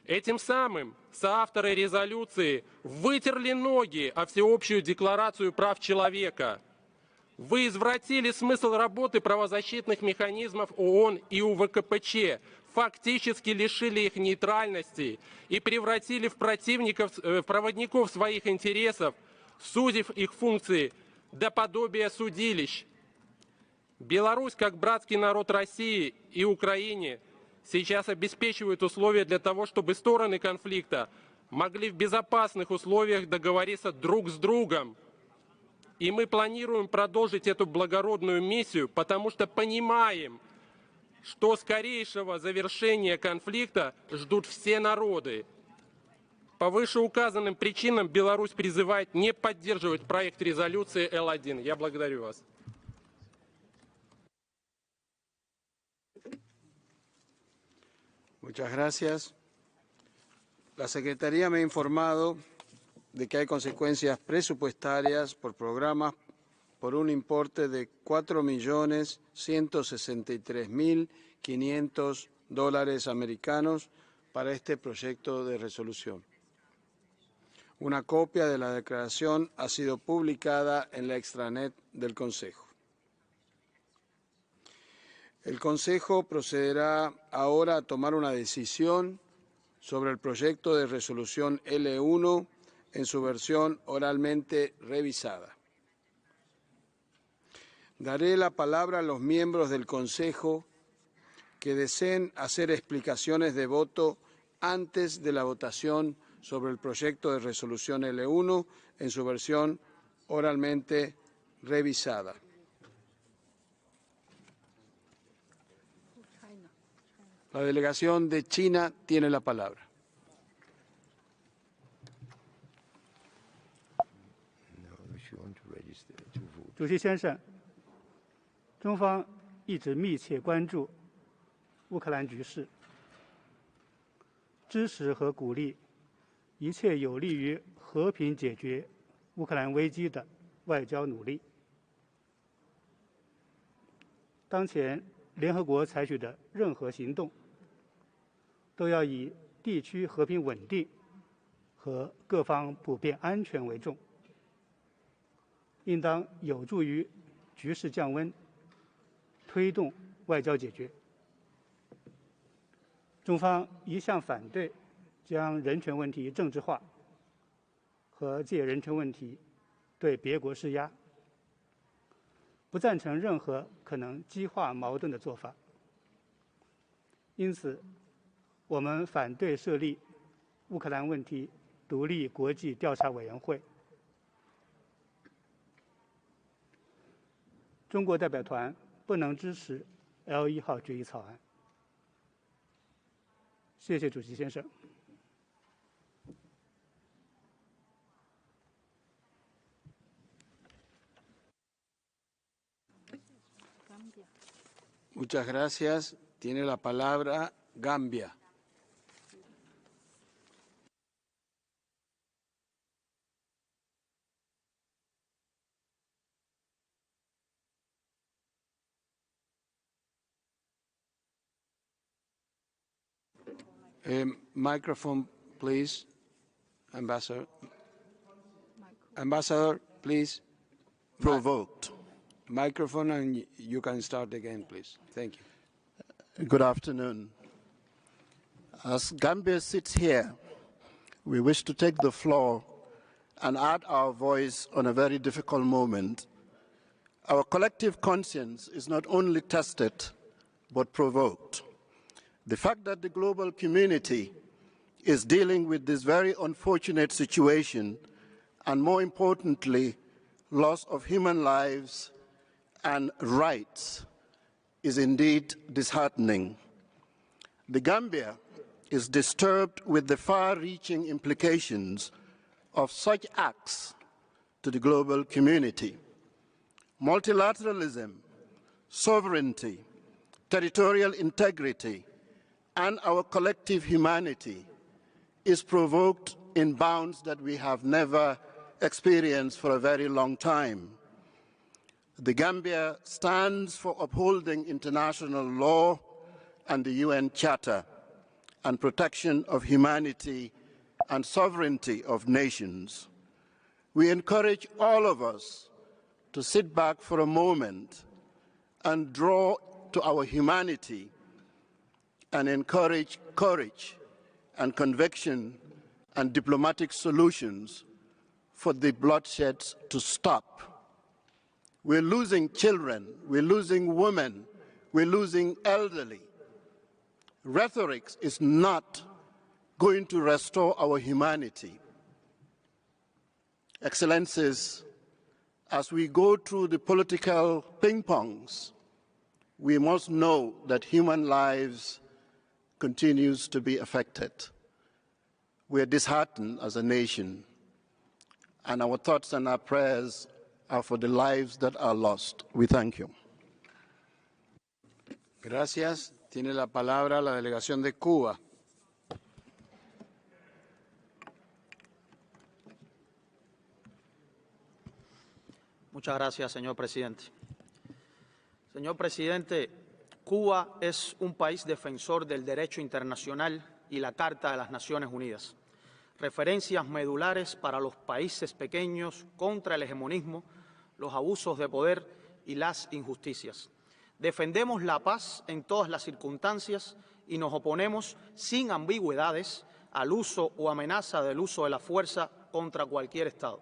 Этим самым соавторы резолюции вытерли ноги о всеобщую декларацию прав человека. Вы извратили смысл работы правозащитных механизмов ООН и УВКПЧ, фактически лишили их нейтральности и превратили в проводников своих интересов, сузив их функции до подобия судилищ. Беларусь, как братский народ России и Украине, сейчас обеспечивают условия для того, чтобы стороны конфликта могли в безопасных условиях договориться друг с другом. И мы планируем продолжить эту благородную миссию, потому что понимаем, что скорейшего завершения конфликта ждут все народы. По вышеуказанным причинам Беларусь призывает не поддерживать проект резолюции Л1. Я благодарю вас. Muchas gracias. La Secretaría me ha informado de que hay consecuencias presupuestarias por programas por un importe de $4.163.500 americanos para este proyecto de resolución. Una copia de la declaración ha sido publicada en la extranet del Consejo. El Consejo procederá ahora a tomar una decisión sobre el proyecto de resolución L1 en su versión oralmente revisada. Daré la palabra a los miembros del Consejo que deseen hacer explicaciones de voto antes de la votación sobre el proyecto de resolución L1 en su versión oralmente revisada. La delegación de China tiene la palabra. 主席先生，中方一直密切关注乌克兰局势，支持和鼓励一切有利于和平解决乌克兰危机的外交努力。当前联合国采取的任何行动，都要以地区和平稳定和各方普遍安全为重，应当有助于局势降温，推动外交解决。中方一向反对将人权问题政治化和借人权问题对别国施压，不赞成任何可能激化矛盾的做法。因此，我们反对设立乌克兰问题独立国际调查委员会。中国代表团不能支持 L1号决议草案。谢谢主席先生。Muchas gracias. Tiene la palabra Gambia. Microphone, please, Ambassador. Ambassador, please. Provoked. Microphone, and you can start again, please. Thank you. Good afternoon. As Gambia sits here, we wish to take the floor and add our voice on a very difficult moment. Our collective conscience is not only tested, but provoked. The fact that the global community is dealing with this very unfortunate situation, and more importantly, loss of human lives and rights, is indeed disheartening. The Gambia is disturbed with the far-reaching implications of such acts to the global community. Multilateralism, sovereignty, territorial integrity, and our collective humanity is provoked in bounds that we have never experienced for a very long time. The Gambia stands for upholding international law and the UN Charter and protection of humanity and sovereignty of nations. We encourage all of us to sit back for a moment and draw to our humanity and encourage courage and conviction and diplomatic solutions for the bloodshed to stop. We're losing children, we're losing women, we're losing elderly. Rhetoric is not going to restore our humanity. Excellencies, as we go through the political ping-pongs, we must know that human lives continues to be affected. We are disheartened as a nation, and our thoughts and our prayers are for the lives that are lost. We thank you. Gracias. Tiene la palabra la delegación de Cuba. Muchas gracias, señor presidente. Señor presidente, Cuba es un país defensor del derecho internacional y la Carta de las Naciones Unidas, referencias medulares para los países pequeños contra el hegemonismo, los abusos de poder y las injusticias. Defendemos la paz en todas las circunstancias y nos oponemos sin ambigüedades al uso o amenaza del uso de la fuerza contra cualquier Estado.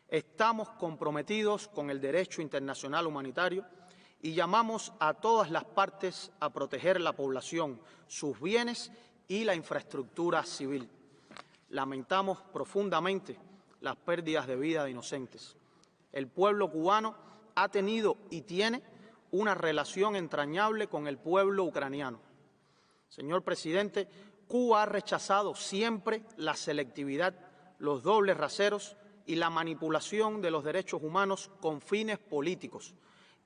Estamos comprometidos con el derecho internacional humanitario y llamamos a todas las partes a proteger la población, sus bienes y la infraestructura civil. Lamentamos profundamente las pérdidas de vida de inocentes. El pueblo cubano ha tenido y tiene una relación entrañable con el pueblo ucraniano. Señor presidente, Cuba ha rechazado siempre la selectividad, los dobles raseros y la manipulación de los derechos humanos con fines políticos.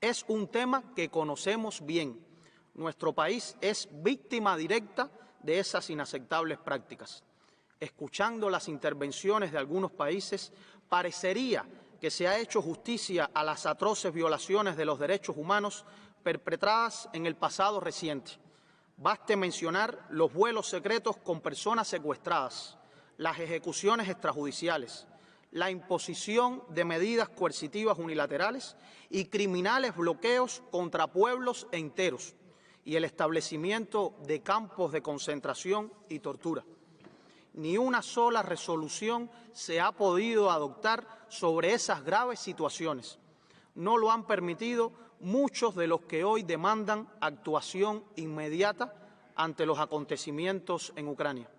Es un tema que conocemos bien. Nuestro país es víctima directa de esas inaceptables prácticas. Escuchando las intervenciones de algunos países, parecería que se ha hecho justicia a las atroces violaciones de los derechos humanos perpetradas en el pasado reciente. Baste mencionar los vuelos secretos con personas secuestradas, las ejecuciones extrajudiciales, la imposición de medidas coercitivas unilaterales y criminales bloqueos contra pueblos enteros. y el establecimiento de campos de concentración y tortura. Ni una sola resolución se ha podido adoptar sobre esas graves situaciones. No lo han permitido muchos de los que hoy demandan actuación inmediata ante los acontecimientos en Ucrania.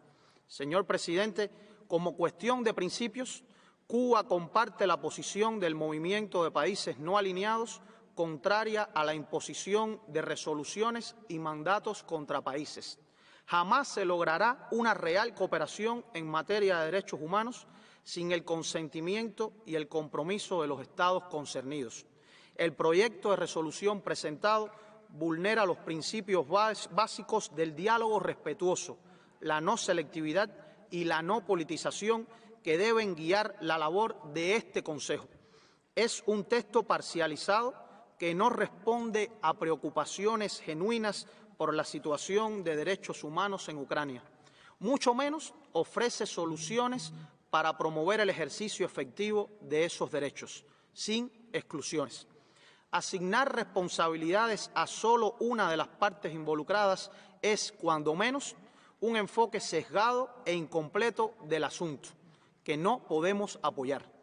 Señor presidente, como cuestión de principios, Cuba comparte la posición del movimiento de países no alineados contraria a la imposición de resoluciones y mandatos contra países. Jamás se logrará una real cooperación en materia de derechos humanos sin el consentimiento y el compromiso de los Estados concernidos. El proyecto de resolución presentado vulnera los principios básicos del diálogo respetuoso, la no selectividad y la no politización que deben guiar la labor de este Consejo. Es un texto parcializado que no responde a preocupaciones genuinas por la situación de derechos humanos en Ucrania. Mucho menos ofrece soluciones para promover el ejercicio efectivo de esos derechos, sin exclusiones. Asignar responsabilidades a solo una de las partes involucradas es, cuando menos, un enfoque sesgado e incompleto del asunto, que no podemos apoyar.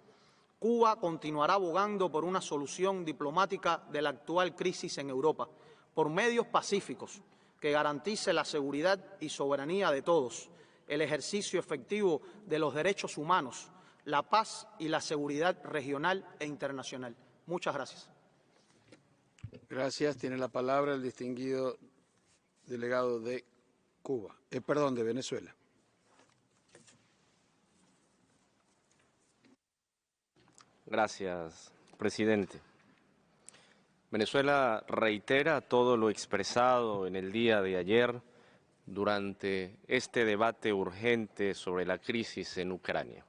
Cuba continuará abogando por una solución diplomática de la actual crisis en Europa, por medios pacíficos que garantice la seguridad y soberanía de todos, el ejercicio efectivo de los derechos humanos, la paz y la seguridad regional e internacional. Muchas gracias. Gracias. Tiene la palabra el distinguido delegado de de Venezuela. Gracias, presidente. Venezuela reitera todo lo expresado en el día de ayer durante este debate urgente sobre la crisis en Ucrania.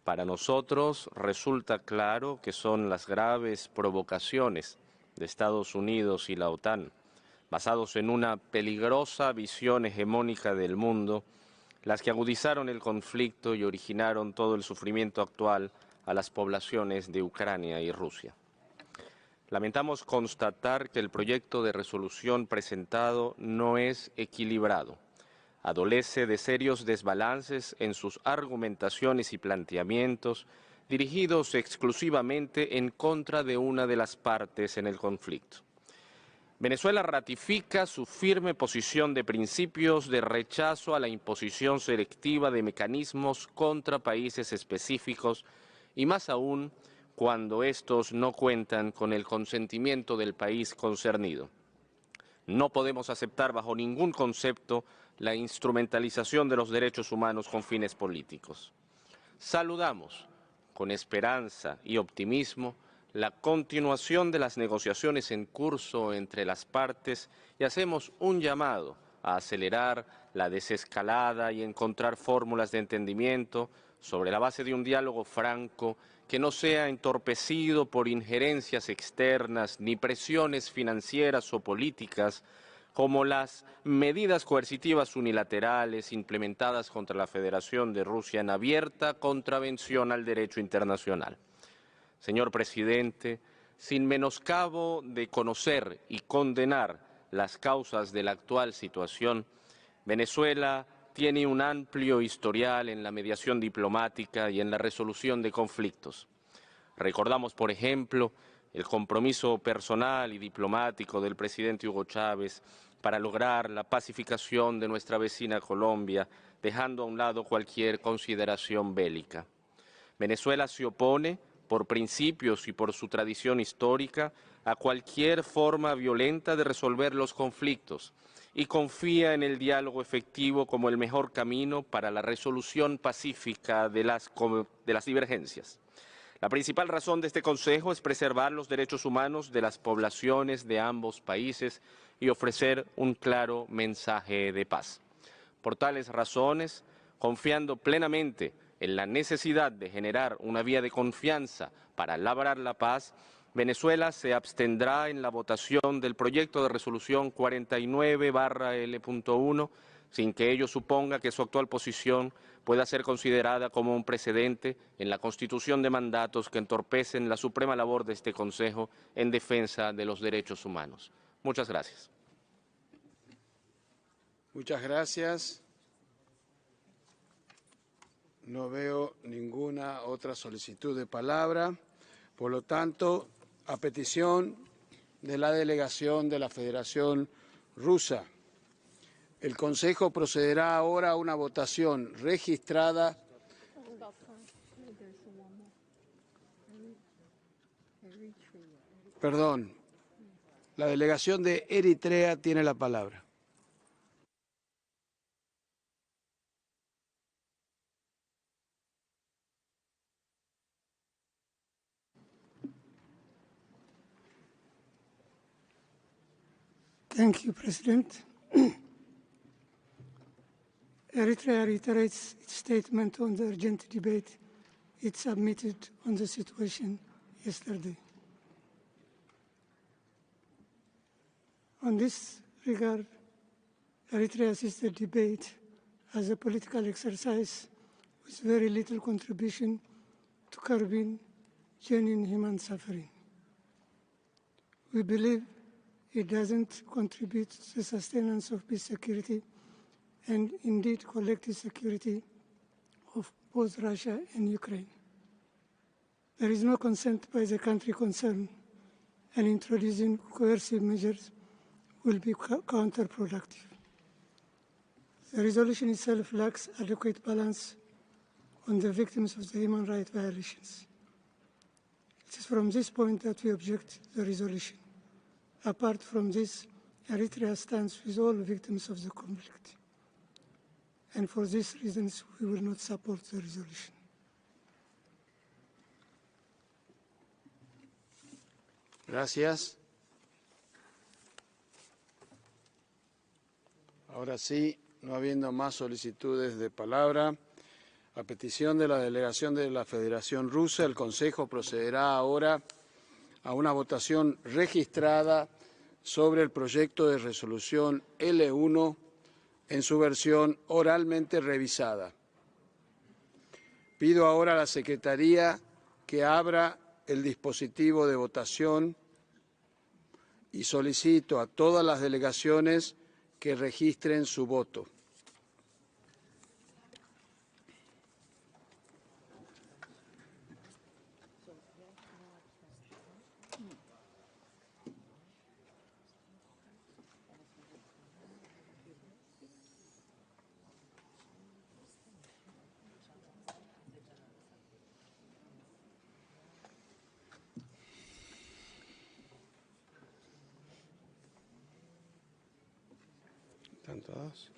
Para nosotros resulta claro que son las graves provocaciones de Estados Unidos y la OTAN, basados en una peligrosa visión hegemónica del mundo, las que agudizaron el conflicto y originaron todo el sufrimiento actual a las poblaciones de Ucrania y Rusia. Lamentamos constatar que el proyecto de resolución presentado no es equilibrado. Adolece de serios desbalances en sus argumentaciones y planteamientos dirigidos exclusivamente en contra de una de las partes en el conflicto. Venezuela ratifica su firme posición de principios de rechazo a la imposición selectiva de mecanismos contra países específicos y más aún cuando estos no cuentan con el consentimiento del país concernido. No podemos aceptar bajo ningún concepto la instrumentalización de los derechos humanos con fines políticos. Saludamos con esperanza y optimismo la continuación de las negociaciones en curso entre las partes y hacemos un llamado a acelerar la desescalada y encontrar fórmulas de entendimiento sobre la base de un diálogo franco que no sea entorpecido por injerencias externas ni presiones financieras o políticas como las medidas coercitivas unilaterales implementadas contra la Federación de Rusia en abierta contravención al derecho internacional. Señor presidente, sin menoscabo de conocer y condenar las causas de la actual situación, Venezuela tiene un amplio historial en la mediación diplomática y en la resolución de conflictos. Recordamos, por ejemplo, el compromiso personal y diplomático del presidente Hugo Chávez para lograr la pacificación de nuestra vecina Colombia, dejando a un lado cualquier consideración bélica. Venezuela se opone, por principios y por su tradición histórica, a cualquier forma violenta de resolver los conflictos y confía en el diálogo efectivo como el mejor camino para la resolución pacífica de las divergencias. La principal razón de este Consejo es preservar los derechos humanos de las poblaciones de ambos países y ofrecer un claro mensaje de paz. Por tales razones, confiando plenamente en la necesidad de generar una vía de confianza para labrar la paz, Venezuela se abstendrá en la votación del proyecto de resolución 49/L.1, sin que ello suponga que su actual posición pueda ser considerada como un precedente en la constitución de mandatos que entorpecen la suprema labor de este Consejo en defensa de los derechos humanos. Muchas gracias. Muchas gracias. No veo ninguna otra solicitud de palabra. Por lo tanto, a petición de la delegación de la Federación Rusa, el Consejo procederá ahora a una votación registrada. Perdón, la delegación de Eritrea tiene la palabra. Thank you, President. Eritrea reiterates its statement on the urgent debate it submitted on the situation yesterday. On this regard, Eritrea sees the debate as a political exercise with very little contribution to curbing genuine human suffering. We believe it doesn't contribute to the sustenance of peace, security, and indeed collective security of both Russia and Ukraine. There is no consent by the country concerned, and introducing coercive measures will be counterproductive. The resolution itself lacks adequate balance on the victims of the human rights violations. It is from this point that we object to the resolution. Apart from this, Eritrea stands with all victims of the conflict. And for these reasons, we will not support the resolution. Gracias. Ahora sí, no habiendo más solicitudes de palabra, a petición de la delegación de la Federación Rusa, el Consejo procederá ahora a una votación registrada sobre el proyecto de resolución L1 en su versión oralmente revisada. Pido ahora a la Secretaría que abra el dispositivo de votación y solicito a todas las delegaciones que registren su voto. ¿Están todos?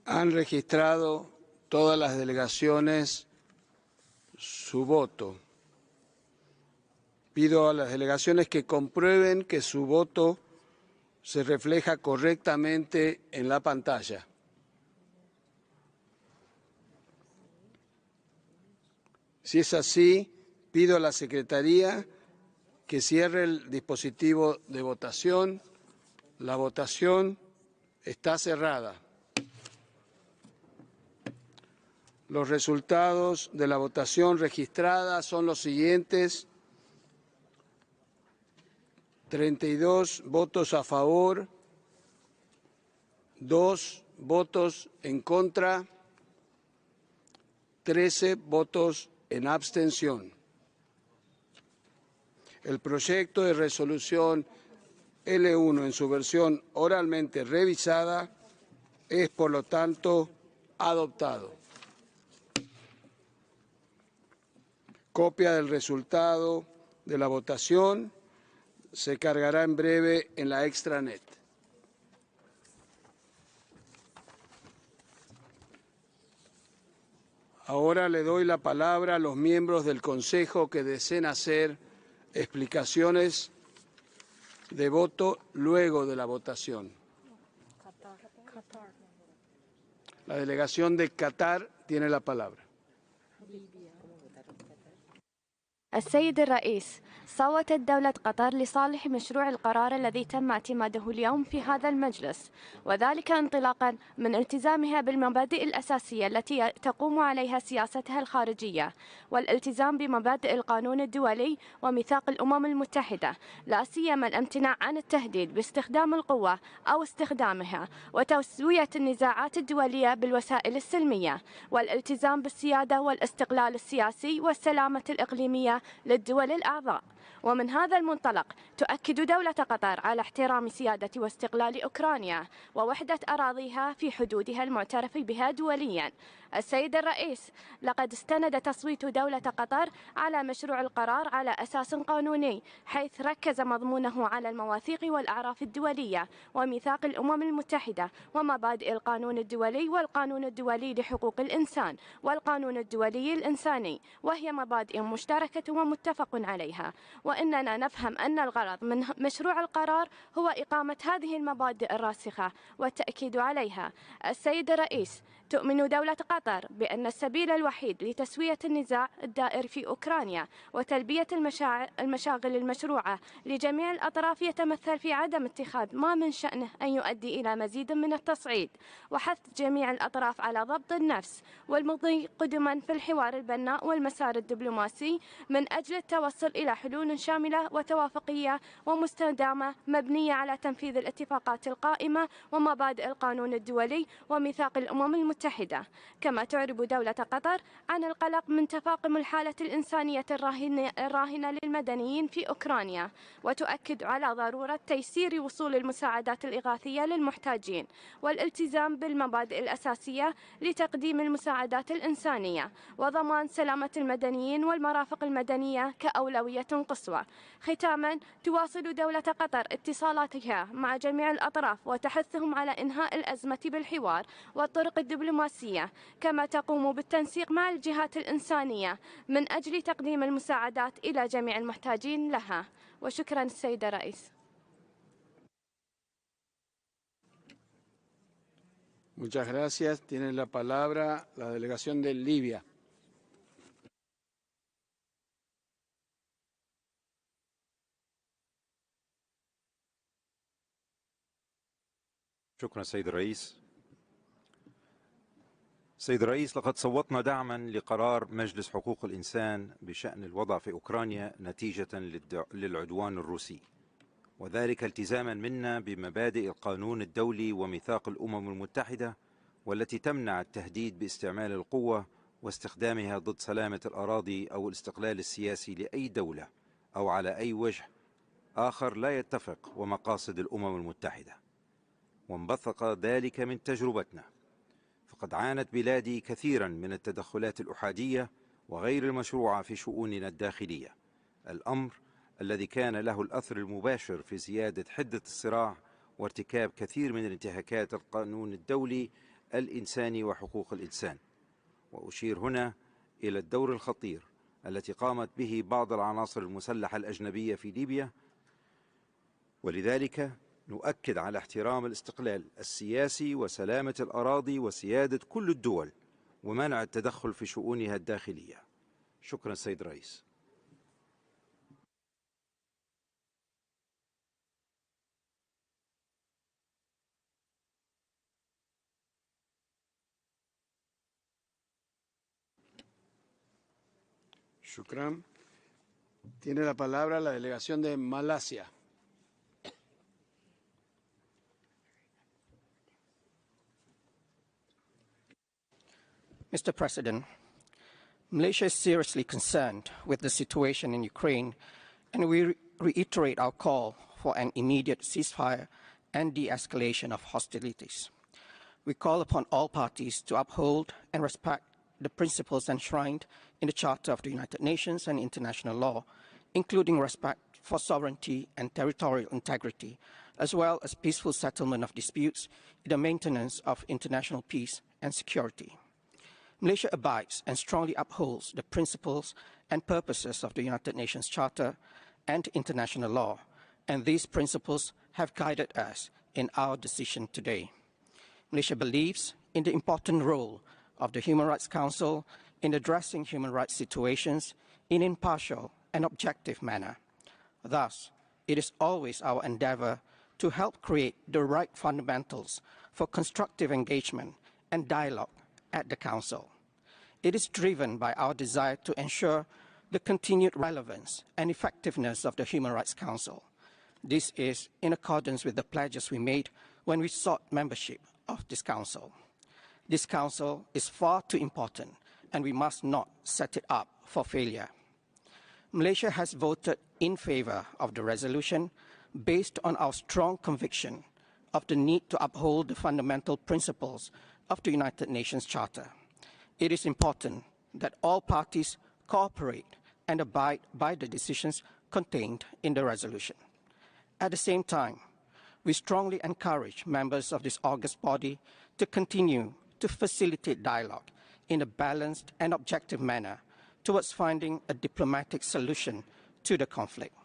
Han registrado todas las delegaciones su voto. Pido a las delegaciones que comprueben que su voto se refleja correctamente en la pantalla. Si es así, pido a la Secretaría que cierre el dispositivo de votación. La votación está cerrada. Los resultados de la votación registrada son los siguientes: 32 votos a favor, 2 votos en contra, 13 votos en abstención. El proyecto de resolución L1 en su versión oralmente revisada es, por lo tanto, adoptado. Copia del resultado de la votación se cargará en breve en la extranet. Ahora le doy la palabra a los miembros del Consejo que deseen hacer explicaciones de voto luego de la votación. La delegación de Qatar tiene la palabra. السيد الرئيس، صوتت دولة قطر لصالح مشروع القرار الذي تم اعتماده اليوم في هذا المجلس، وذلك انطلاقا من التزامها بالمبادئ الأساسية التي تقوم عليها سياستها الخارجية، والالتزام بمبادئ القانون الدولي وميثاق الأمم المتحدة، لا سيما الامتناع عن التهديد باستخدام القوة أو استخدامها، وتسوية النزاعات الدولية بالوسائل السلمية، والالتزام بالسيادة والاستقلال السياسي والسلامة الإقليمية للدول الأعضاء. ومن هذا المنطلق تؤكد دولة قطر على احترام سيادة واستقلال أوكرانيا ووحدة أراضيها في حدودها المعترف بها دوليا. السيد الرئيس، لقد استند تصويت دولة قطر على مشروع القرار على أساس قانوني، حيث ركز مضمونه على المواثيق والأعراف الدولية وميثاق الأمم المتحدة ومبادئ القانون الدولي والقانون الدولي لحقوق الإنسان والقانون الدولي الإنساني، وهي مبادئ مشتركة ومتفق عليها. وإننا نفهم أن الغرض من مشروع القرار هو إقامة هذه المبادئ الراسخة والتأكيد عليها. السيد الرئيس، تؤمن دولة قطر بأن السبيل الوحيد لتسوية النزاع الدائر في أوكرانيا وتلبية المشاغل المشروعة لجميع الأطراف يتمثل في عدم اتخاذ ما من شأنه أن يؤدي إلى مزيد من التصعيد، وحث جميع الأطراف على ضبط النفس والمضي قدما في الحوار البناء والمسار الدبلوماسي من أجل التوصل إلى حلول شاملة وتوافقية ومستدامة مبنية على تنفيذ الاتفاقات القائمة ومبادئ القانون الدولي وميثاق الأمم المتحدة. كما تعرب دولة قطر عن القلق من تفاقم الحالة الإنسانية الراهنة للمدنيين في أوكرانيا، وتؤكد على ضرورة تيسير وصول المساعدات الإغاثية للمحتاجين والالتزام بالمبادئ الأساسية لتقديم المساعدات الإنسانية وضمان سلامة المدنيين والمرافق المدنية كأولوية قصوى. ختاما، تواصل دولة قطر اتصالاتها مع جميع الأطراف وتحثهم على إنهاء الأزمة بالحوار والطرق الدبلوماسية، كما تقوم بالتنسيق مع الجهات الإنسانية من أجل تقديم المساعدات إلى جميع المحتاجين لها. وشكرا السيد الرئيس. Muchas gracias. Tiene la palabra la delegación de Libia. شكرا سيد الرئيس. سيد الرئيس، لقد صوتنا دعما لقرار مجلس حقوق الإنسان بشأن الوضع في أوكرانيا نتيجة للعدوان الروسي، وذلك التزاما منا بمبادئ القانون الدولي وميثاق الأمم المتحدة، والتي تمنع التهديد باستعمال القوة واستخدامها ضد سلامة الأراضي أو الاستقلال السياسي لأي دولة أو على أي وجه آخر لا يتفق ومقاصد الأمم المتحدة. وانبثق ذلك من تجربتنا، فقد عانت بلادي كثيرا من التدخلات الأحادية وغير المشروعة في شؤوننا الداخلية، الأمر الذي كان له الأثر المباشر في زيادة حدة الصراع وارتكاب كثير من انتهاكات القانون الدولي الإنساني وحقوق الإنسان. وأشير هنا إلى الدور الخطير التي قامت به بعض العناصر المسلحة الأجنبية في ليبيا، ولذلك نؤكد على احترام الاستقلال السياسي وسلامة الأراضي وسيادة كل الدول ومنع التدخل في شؤونها الداخلية. شكرا سيد الرئيس. Shukran. Tiene la palabra la delegación de Malasia. Mr. President, Malaysia is seriously concerned with the situation in Ukraine, and we reiterate our call for an immediate ceasefire and de-escalation of hostilities. We call upon all parties to uphold and respect the principles enshrined in the Charter of the United Nations and international law, including respect for sovereignty and territorial integrity, as well as peaceful settlement of disputes and the maintenance of international peace and security. Malaysia abides and strongly upholds the principles and purposes of the United Nations Charter and international law, and these principles have guided us in our decision today. Malaysia believes in the important role of the Human Rights Council in addressing human rights situations in impartial and objective manner. Thus, it is always our endeavor to help create the right fundamentals for constructive engagement and dialogue at the Council. It is driven by our desire to ensure the continued relevance and effectiveness of the Human Rights Council. This is in accordance with the pledges we made when we sought membership of this Council. This Council is far too important, and we must not set it up for failure. Malaysia has voted in favor of the resolution based on our strong conviction of the need to uphold the fundamental principles of the United Nations Charter. It is important that all parties cooperate and abide by the decisions contained in the resolution. At the same time, we strongly encourage members of this august body to continue to facilitate dialogue in a balanced and objective manner towards finding a diplomatic solution to the conflict.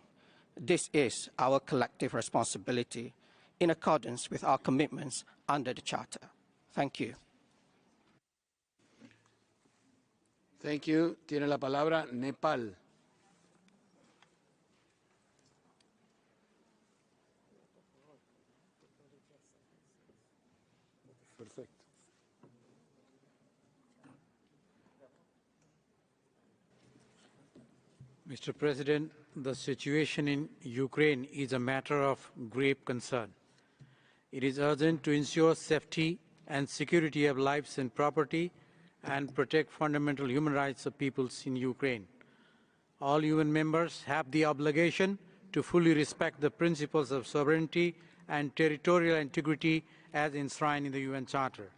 This is our collective responsibility in accordance with our commitments under the Charter. Thank you. Thank you. Tiene la palabra Nepal. Perfecto. Mr. President, the situation in Ukraine is a matter of grave concern. It is urgent to ensure safety and security of lives and property and protect fundamental human rights of peoples in Ukraine. All UN members have the obligation to fully respect the principles of sovereignty and territorial integrity as enshrined in the UN Charter.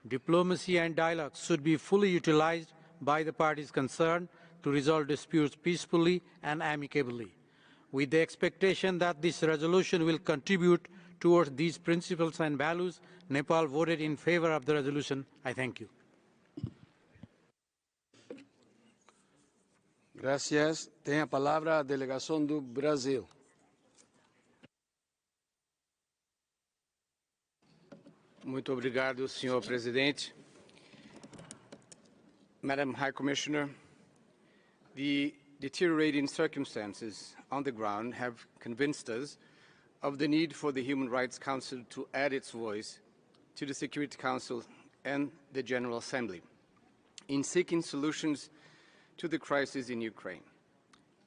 Diplomacy and dialogue should be fully utilized by the parties concerned to resolve disputes peacefully and amicably. With the expectation that this resolution will contribute towards these principles and values, Nepal voted in favor of the resolution. I thank you. Gracias. Tem a palavra a delegação do Brasil. Muito obrigado, Senhor Presidente. Madam High Commissioner, the deteriorating circumstances on the ground have convinced us of the need for the Human Rights Council to add its voice to the Security Council and the General Assembly in seeking solutions to the crisis in Ukraine.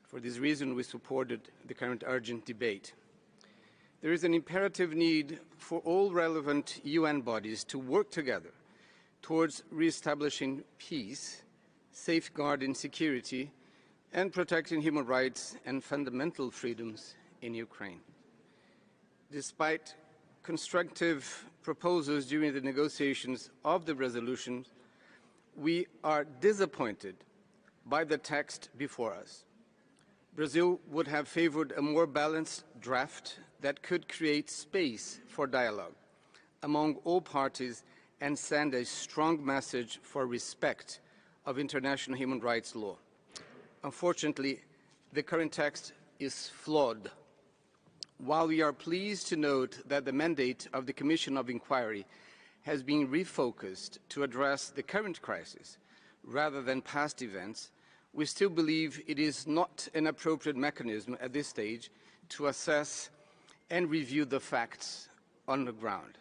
For this reason, we supported the current urgent debate. There is an imperative need for all relevant UN bodies to work together towards re-establishing peace, safeguarding security, and protecting human rights and fundamental freedoms in Ukraine. Despite constructive proposals during the negotiations of the resolution, we are disappointed by the text before us. Brazil would have favored a more balanced draft that could create space for dialogue among all parties and send a strong message for respect of international human rights law. Unfortunately, the current text is flawed. While we are pleased to note that the mandate of the Commission of Inquiry has been refocused to address the current crisis rather than past events, we still believe it is not an appropriate mechanism at this stage to assess and review the facts on the ground.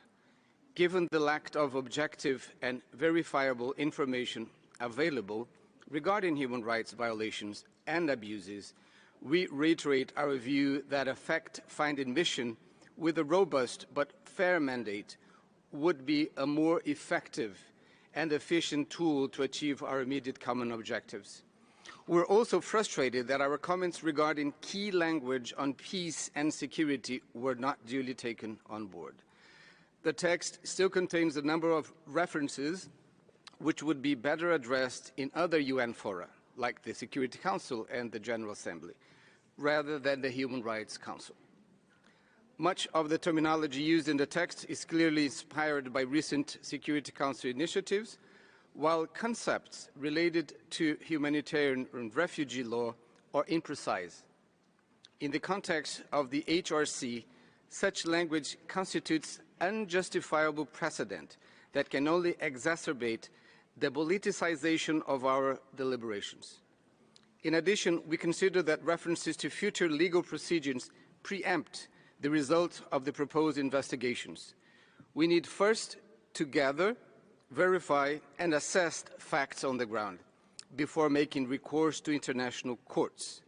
Given the lack of objective and verifiable information available regarding human rights violations and abuses, we reiterate our view that a fact-finding mission with a robust but fair mandate would be a more effective and efficient tool to achieve our immediate common objectives. We're also frustrated that our comments regarding key language on peace and security were not duly taken on board. The text still contains a number of references which would be better addressed in other UN fora, like the Security Council and the General Assembly, rather than the Human Rights Council. Much of the terminology used in the text is clearly inspired by recent Security Council initiatives, while concepts related to humanitarian and refugee law are imprecise. In the context of the HRC, such language constitutes unjustifiable precedent that can only exacerbate the politicization of our deliberations. In addition, we consider that references to future legal procedures preempt the result of the proposed investigations. We need first to gather, verify, and assess facts on the ground before making recourse to international courts.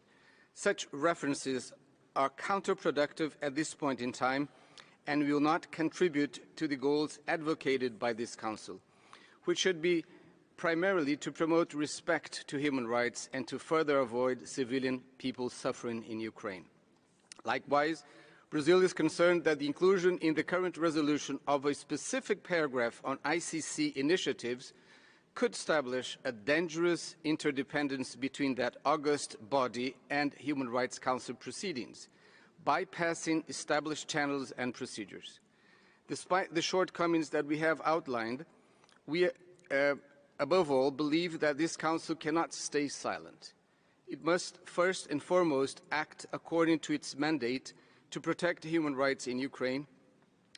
Such references are counterproductive at this point in time and will not contribute to the goals advocated by this Council, which should be primarily to promote respect to human rights and to further avoid civilian people suffering in Ukraine. Likewise, Brazil is concerned that the inclusion in the current resolution of a specific paragraph on ICC initiatives could establish a dangerous interdependence between that august body and Human Rights Council proceedings, bypassing established channels and procedures. Despite the shortcomings that we have outlined, we above all believe that this Council cannot stay silent. It must first and foremost act according to its mandate to protect human rights in Ukraine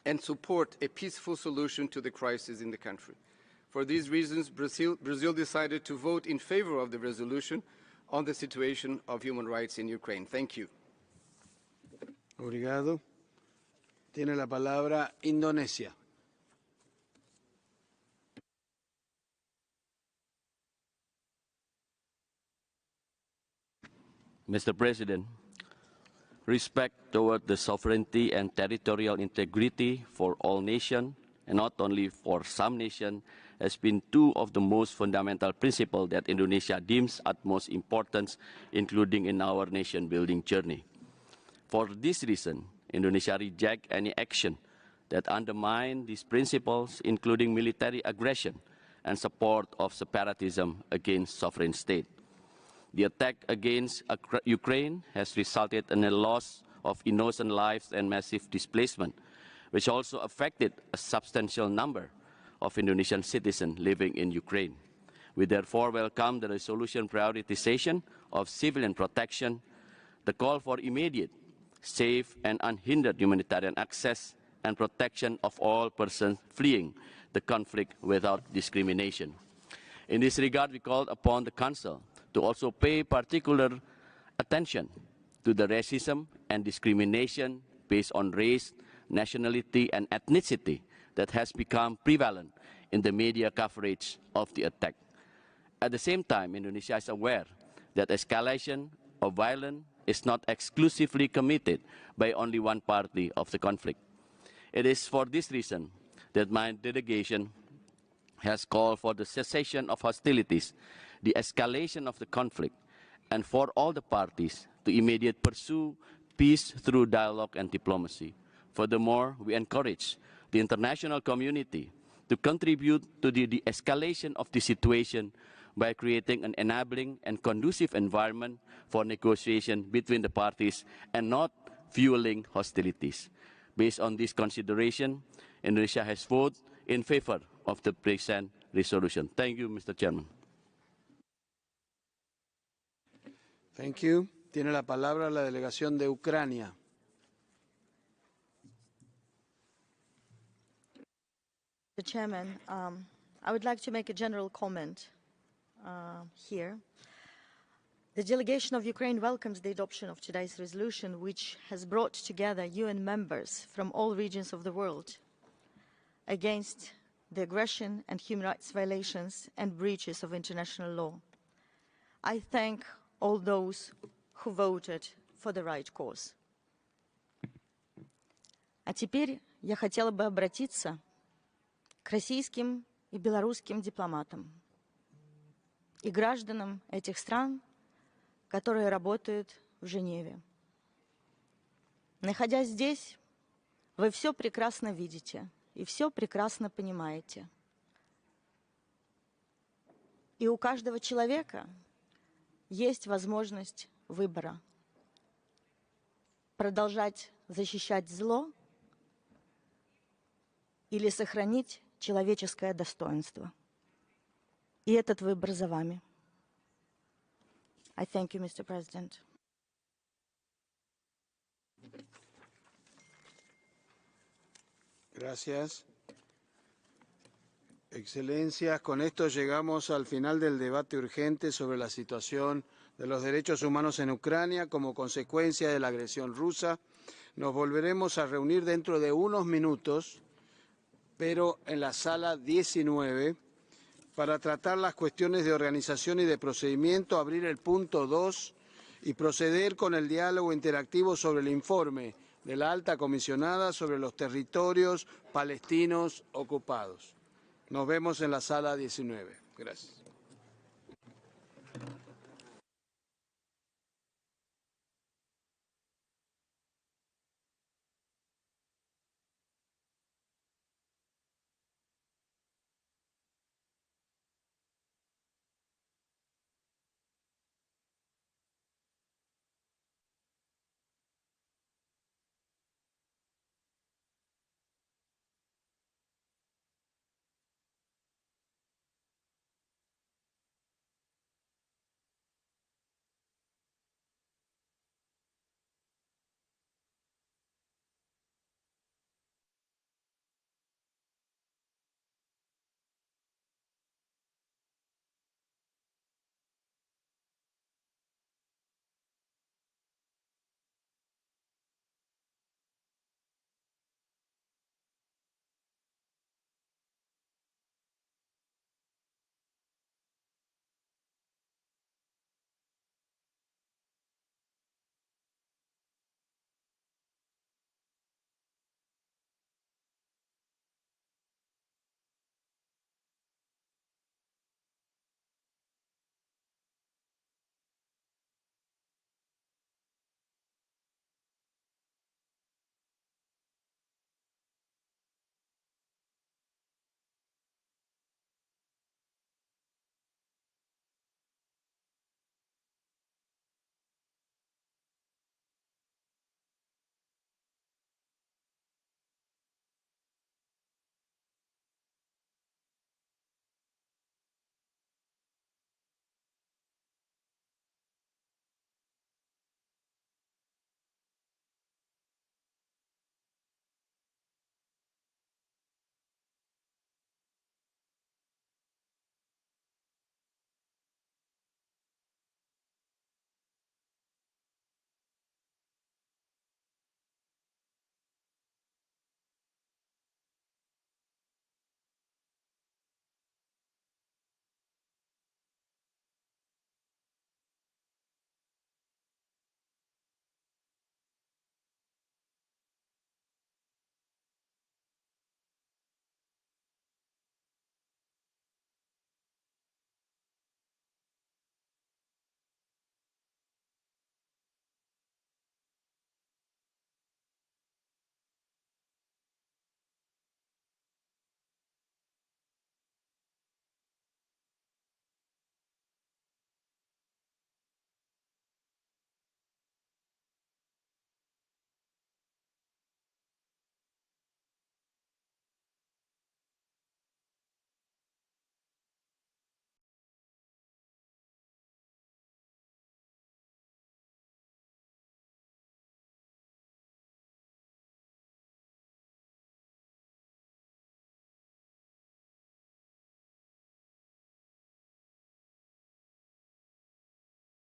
and support a peaceful solution to the crisis in the country. For these reasons, Brazil decided to vote in favor of the resolution on the situation of human rights in Ukraine. Thank you. Obrigado. Tiene la palabra Indonesia. Mr. President, respect toward the sovereignty and territorial integrity for all nations, and not only for some nations, has been two of the most fundamental principles that Indonesia deems utmost importance, including in our nation-building journey. For this reason, Indonesia rejects any action that undermines these principles, including military aggression and support of separatism against sovereign state. The attack against Ukraine has resulted in a loss of innocent lives and massive displacement, which also affected a substantial number of Indonesian citizens living in Ukraine. We therefore welcome the resolution prioritization of civilian protection, the call for immediate, safe and unhindered humanitarian access, and protection of all persons fleeing the conflict without discrimination. In this regard, we called upon the Council to also pay particular attention to the racism and discrimination based on race, nationality, and ethnicity that has become prevalent in the media coverage of the attack. At the same time, Indonesia is aware that escalation of violence is not exclusively committed by only one party of the conflict. It is for this reason that my delegation has called for the cessation of hostilities, the escalation of the conflict, and for all the parties to immediately pursue peace through dialogue and diplomacy. Furthermore, we encourage the international community to contribute to the de-escalation of the situation by creating an enabling and conducive environment for negotiation between the parties and not fueling hostilities. Based on this consideration, Indonesia has voted in favor of the present resolution. Thank you, Mr. Chairman. Thank you. Tiene la palabra la delegación de Ucrania. Mr. Chairman, I would like to make a general comment here. The delegation of Ukraine welcomes the adoption of today's resolution, which has brought together UN members from all regions of the world against the aggression and human rights violations and breaches of international law. I thank all those who voted for the right cause. А теперь я хотела бы обратиться к российским и белорусским дипломатам и гражданам этих стран, которые работают в Женеве. Находясь здесь, вы все прекрасно видите и все прекрасно понимаете. И у каждого человека есть возможность выбора. Продолжать защищать зло или сохранить человеческое достоинство. И этот выбор за вами. I thank you, Mr. President. Gracias. Excelencias, con esto llegamos al final del debate urgente sobre la situación de los derechos humanos en Ucrania como consecuencia de la agresión rusa. Nos volveremos a reunir dentro de unos minutos, pero en la sala 19, para tratar las cuestiones de organización y de procedimiento, abrir el punto 2 y proceder con el diálogo interactivo sobre el informe de la alta comisionada sobre los territorios palestinos ocupados. Nos vemos en la sala 19. Gracias.